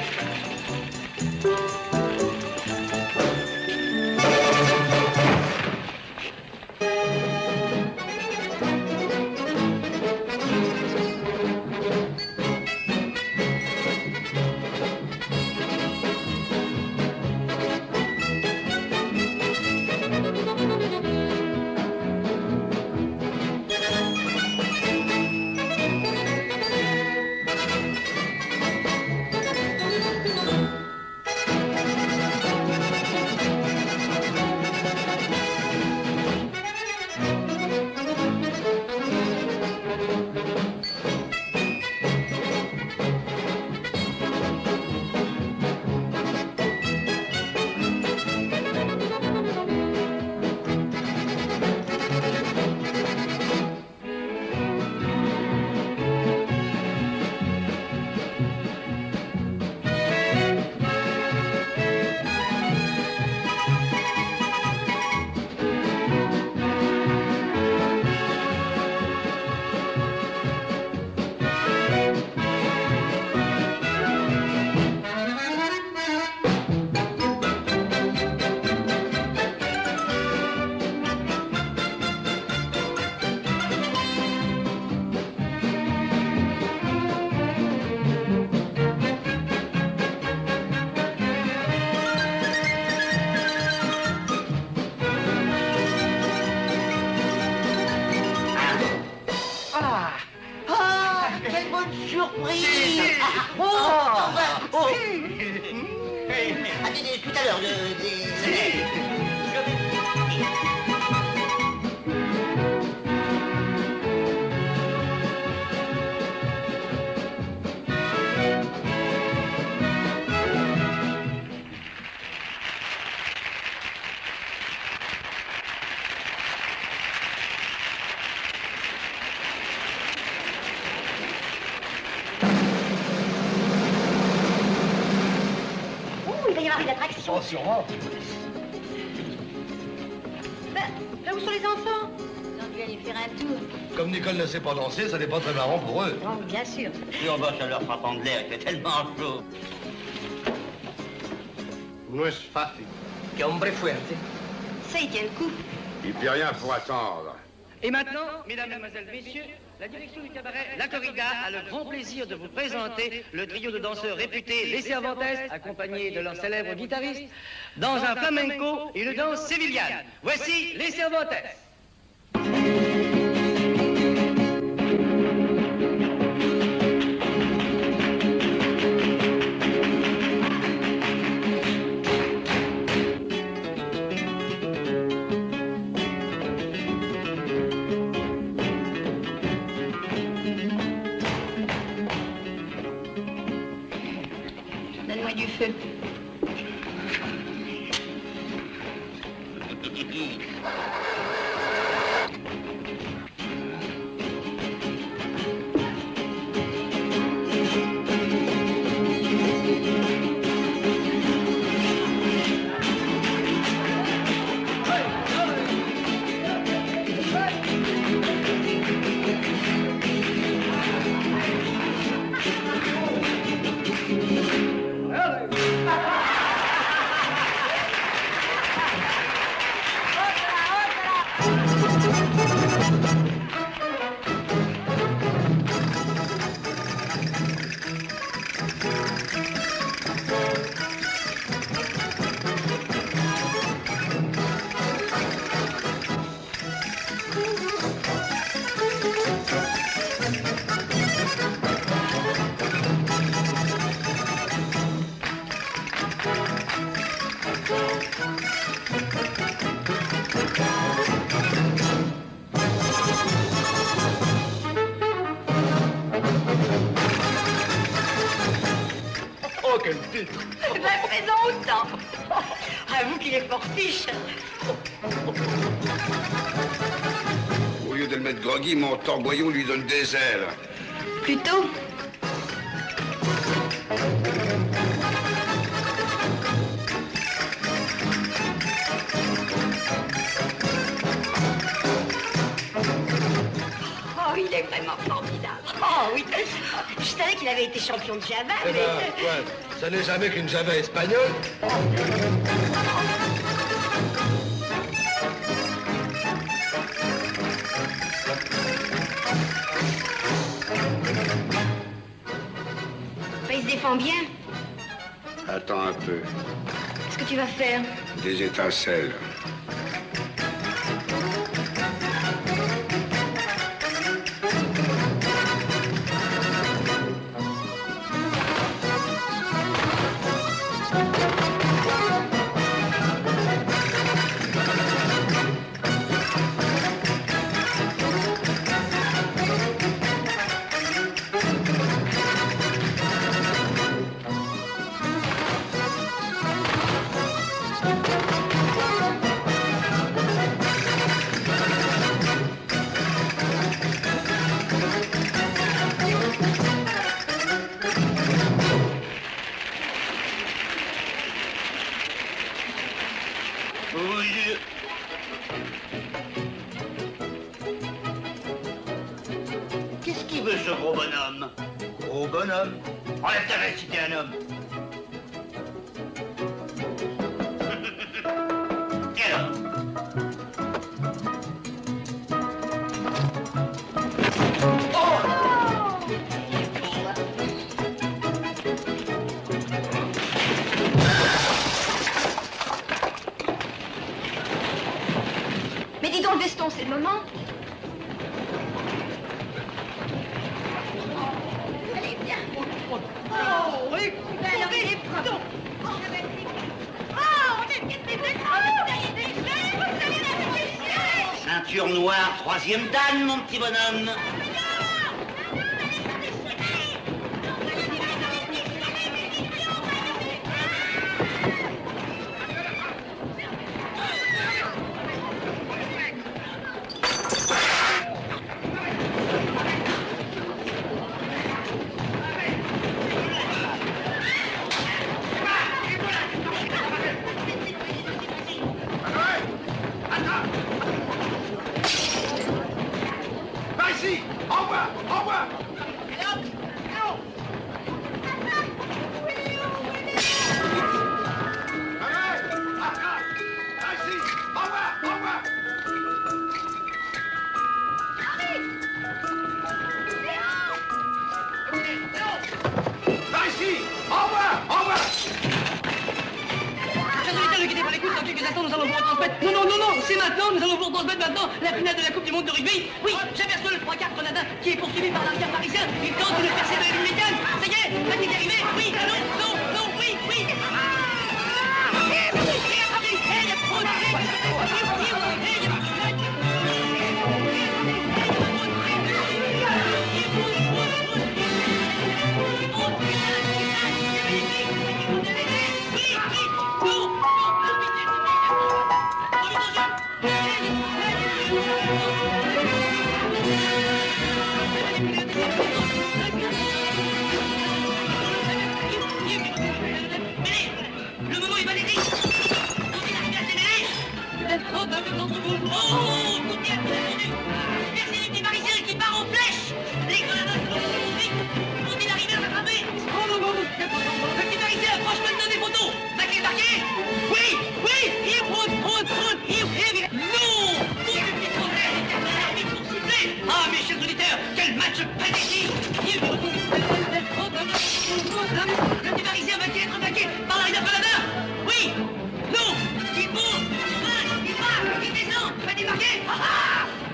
Tout à l'heure, il va y avoir une attraction. Oh, sûrement. Là où sont les enfants? On dû aller faire un tour. Comme Nicole ne sait pas danser, ça n'est pas très marrant pour eux. Oh, bien sûr. Et en bas, ça leur fera prendre l'air, il fait tellement chaud. No es fácil. Que hombre fuerte. Ça, il tient le coup. Il n'y a rien pour attendre. Et maintenant, mesdames, mesdemoiselles, messieurs, la direction du cabaret La Corrida a le grand plaisir de vous présenter le trio de danseurs réputés, les Cervantes, accompagnés de leur célèbre guitariste, dans un flamenco et une danse sévillane. Voici les Cervantes. Donne-moi du feu. Oh, quel titre! Ben, fais-en autant. Avoue qu'il est fort fiche. Au lieu de le mettre groggy, mon torboyau lui donne des ailes. Plutôt. vraiment formidable. Oh oui, je savais qu'il avait été champion de Java, Eh mais... ben, ouais, ça n'est jamais qu'une Java espagnole. Ben, il se défend bien. Attends un peu. Qu'est-ce que tu vas faire? Des étincelles. Oui. Qu'est-ce qu'il veut, ce gros bonhomme? Gros bonhomme? Enlève ta veste si t'es un homme. Et alors? Mais dis donc, veston, c'est le moment. Allez, viens. Oh, oui, les pardon. Oh, on est bien des Ceinture noire, troisième dan, mon petit bonhomme. Par ici! Au revoir! Au revoir! Par ici! Au revoir! Au revoir! Chers auditeurs, ne quittez pas l'écoute, dans quelques instants, nous allons vous retransmettre... Non, non, non, non, c'est maintenant, nous allons vous retransmettre maintenant la finale de la Coupe du Monde de rugby. Oui, j'aperçois le 3-4 grenadin qui est poursuivi par l'arrière parisien. Il tente une percée de l'Union. Ça y est, la est arrivée. Oui, non, non, non, oui, oui. Le moment est balayé. On est arrivé à démêler. Oh, bah, d'entre vous. Oh, coup de pied, merci les petits parisiens qui part en flèche. Les grenadins sont vite. On est arrivé à l'attraper. Oh, non, non, le petit parisien approche maintenant des poteaux. Marqué, marqué. Oui, oui, il fraude, non. Tout le petit français, l'arbitre pour siffler. Ah, mes chers auditeurs, quel match pathétique. Le petit parisien va-t-il être attaqué par l'arrière grenadin? Oui. Non. Il monte, il descend, il va débarquer.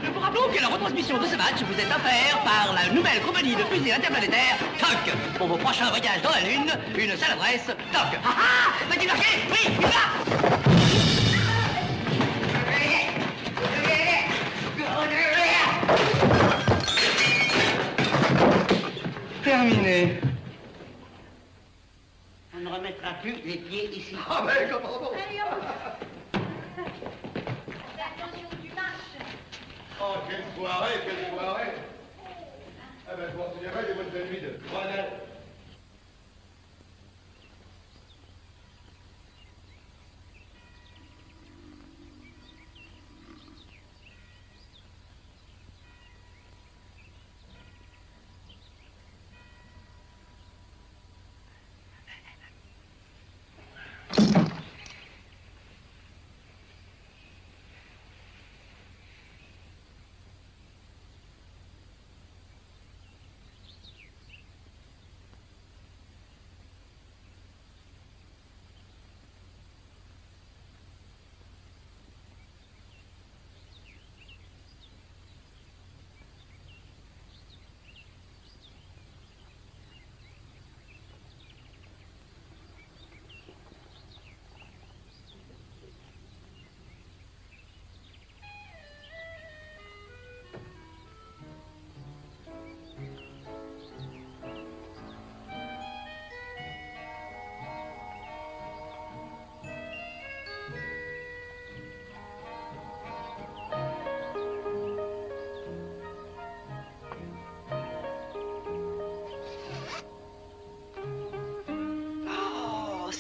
Nous vous rappelons que la retransmission de ce match vous est offerte par la nouvelle compagnie de fusée interplanétaire TOC. Pour vos prochains voyages dans la Lune, une seule adresse, TOC. Va débarquer. Oui, il va. Terminé. On ne remettra plus les pieds ici. Ah, mais comment bon? Oh, quelle soirée, quelle soirée! Ah ben, je m'en souviendrai des bonnes nuits de Grenelle.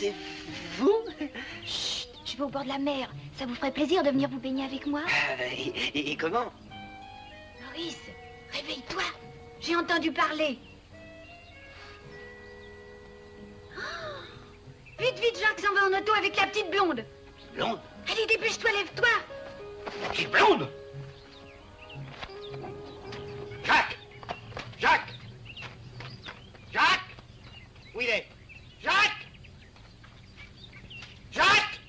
C'est vous? Chut, je vais au bord de la mer. Ça vous ferait plaisir de venir vous baigner avec moi? Et comment? Maurice, réveille-toi. J'ai entendu parler. Oh, vite, vite, Jacques s'en va en auto avec la petite blonde. Blonde? Allez, dépêche-toi, lève-toi. La petite blonde? Jacques! Jacques! Jacques! Où il est? Jacques! Jacques!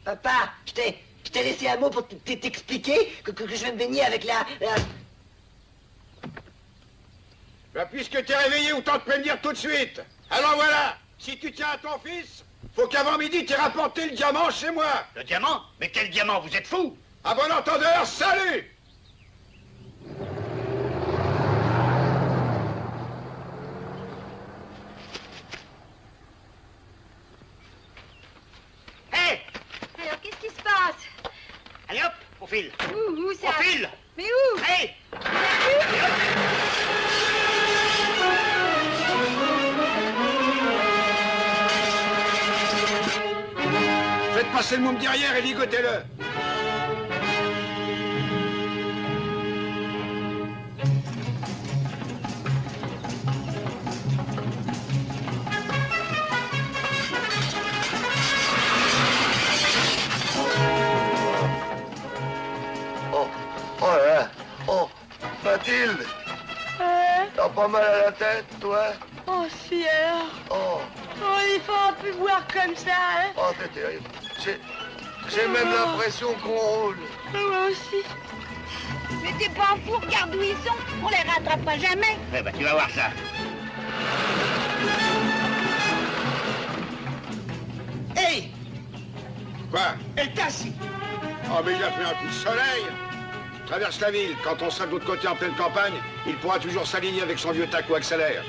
Papa, je t'ai laissé un mot pour t'expliquer que je vais me baigner avec la... Bah, puisque t'es réveillé, autant te prévenir tout de suite. Alors voilà, si tu tiens à ton fils, faut qu'avant midi, t'aies rapporté le diamant chez moi. Le diamant? Mais quel diamant? Vous êtes fou? À bon entendeur, salut! Hé! Alors, qu'est-ce qui se passe? Allez hop, on file. Où ça? On file! Mais où? Allez! Faites passer le môme derrière et ligotez-le. Oh là là. Oh, Mathilde. T'as pas mal à la tête, toi? Oh, fier. Oh, Oh, il faut plus boire comme ça, hein. oh, c'est terrible. J'ai même l'impression qu'on roule. Moi aussi. Mais t'es pas un fou, regarde où ils sont. On les rattrapera jamais. Eh ben, tu vas voir ça. Hey! Quoi? Elle tasse! Oh, mais il a pris un coup de soleil. Traverse la ville. Quand on sera de l'autre côté en pleine campagne, il pourra toujours s'aligner avec son vieux taco accélère.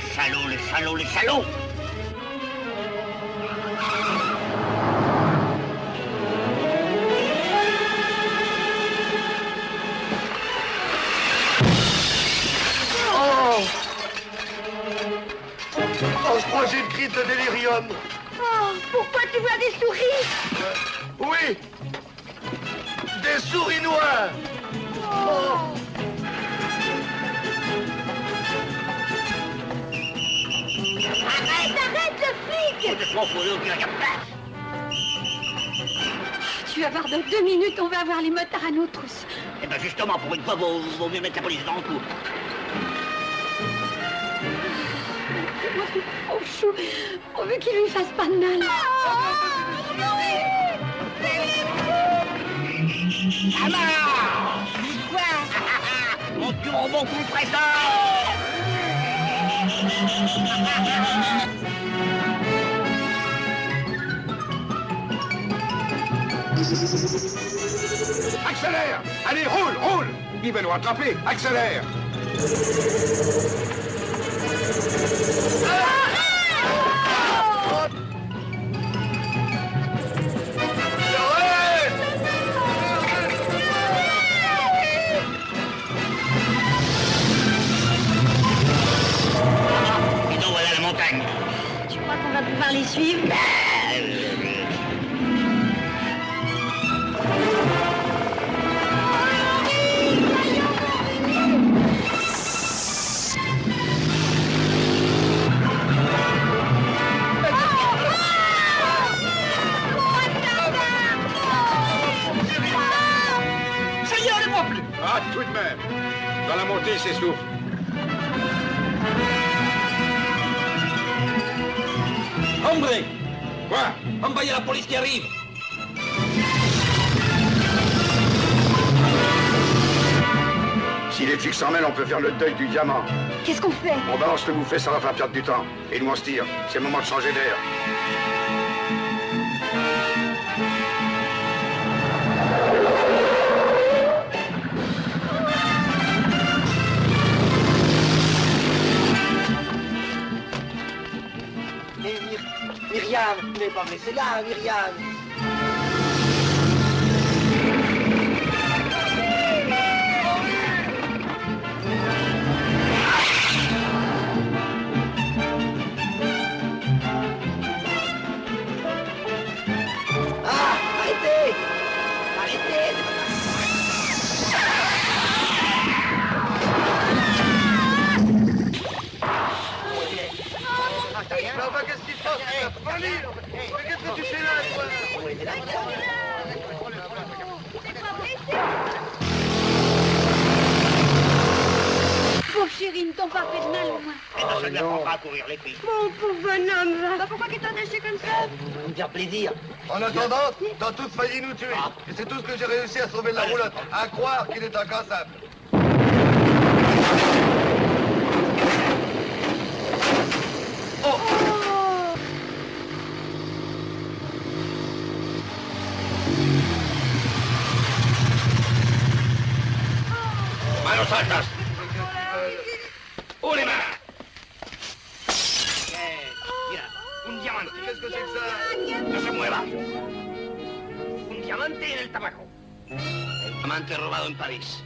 Les salauds, les salauds, les salauds! Oh! Oh, je crois que j'ai une crise de délirium. Oh, pourquoi tu vois des souris? Oui! Des souris noires! Oh. Arrête, le flic! Tu vas voir, dans 2 minutes, on va avoir les motards à nos trousses. Eh ben justement, pour une fois, vaut mieux mettre la police dans le coup. Oh, chou, on veut qu'il lui fasse pas de mal. Quoi? Mon bon compresseur! Accélère! Allez, roule! Il va nous rattraper! Accélère! Et donc voilà la montagne. Tu crois qu'on va pouvoir les suivre? Ça y est, on les voit plus! Ah, tout de même! Dans la montée, il s'essouffle. Hombre! Quoi? Hombre, il y a la police qui arrive! Si les flics s'en mêlent, on peut faire le deuil du diamant. Qu'est-ce qu'on fait? On balance le bouffet, ça va faire perdre du temps. Et nous, on se tire. C'est le moment de changer d'air. Mais Myriam, tu n'avais pas me laisser là, Myriam. n'ont pas fait de mal, au moins. Eh ben, ça ne l'apprend pas à courir les filles. Mon pauvre bonhomme, va. Bah, pourquoi qu'il t'en déchire comme ça? Ça va me faire plaisir. En attendant, t'as tous failli nous tuer. Et c'est tout ce que j'ai réussi à sauver de la roulotte. À croire qu'il est incassable. Manos altas. ¡Oh, les mains! Mira, un diamante. Qu'est-ce que c'est que ça? No se mueva. Un diamante en el tabaco. El diamante robado en París.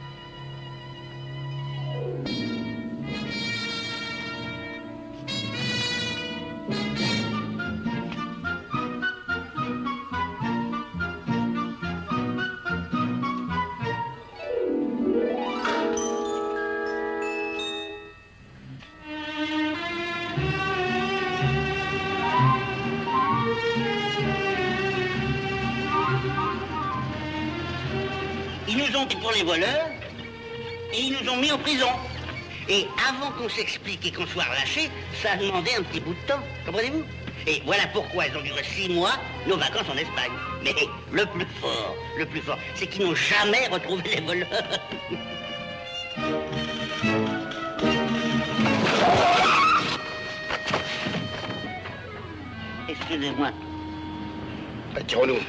Ils nous ont pris pour les voleurs et ils nous ont mis en prison. Et avant qu'on s'explique et qu'on soit relâchés, ça a demandé un petit bout de temps, comprenez-vous? Et voilà pourquoi elles ont duré 6 mois, nos vacances en Espagne. Mais le plus fort, c'est qu'ils n'ont jamais retrouvé les voleurs. Excusez-moi. Tirons-nous.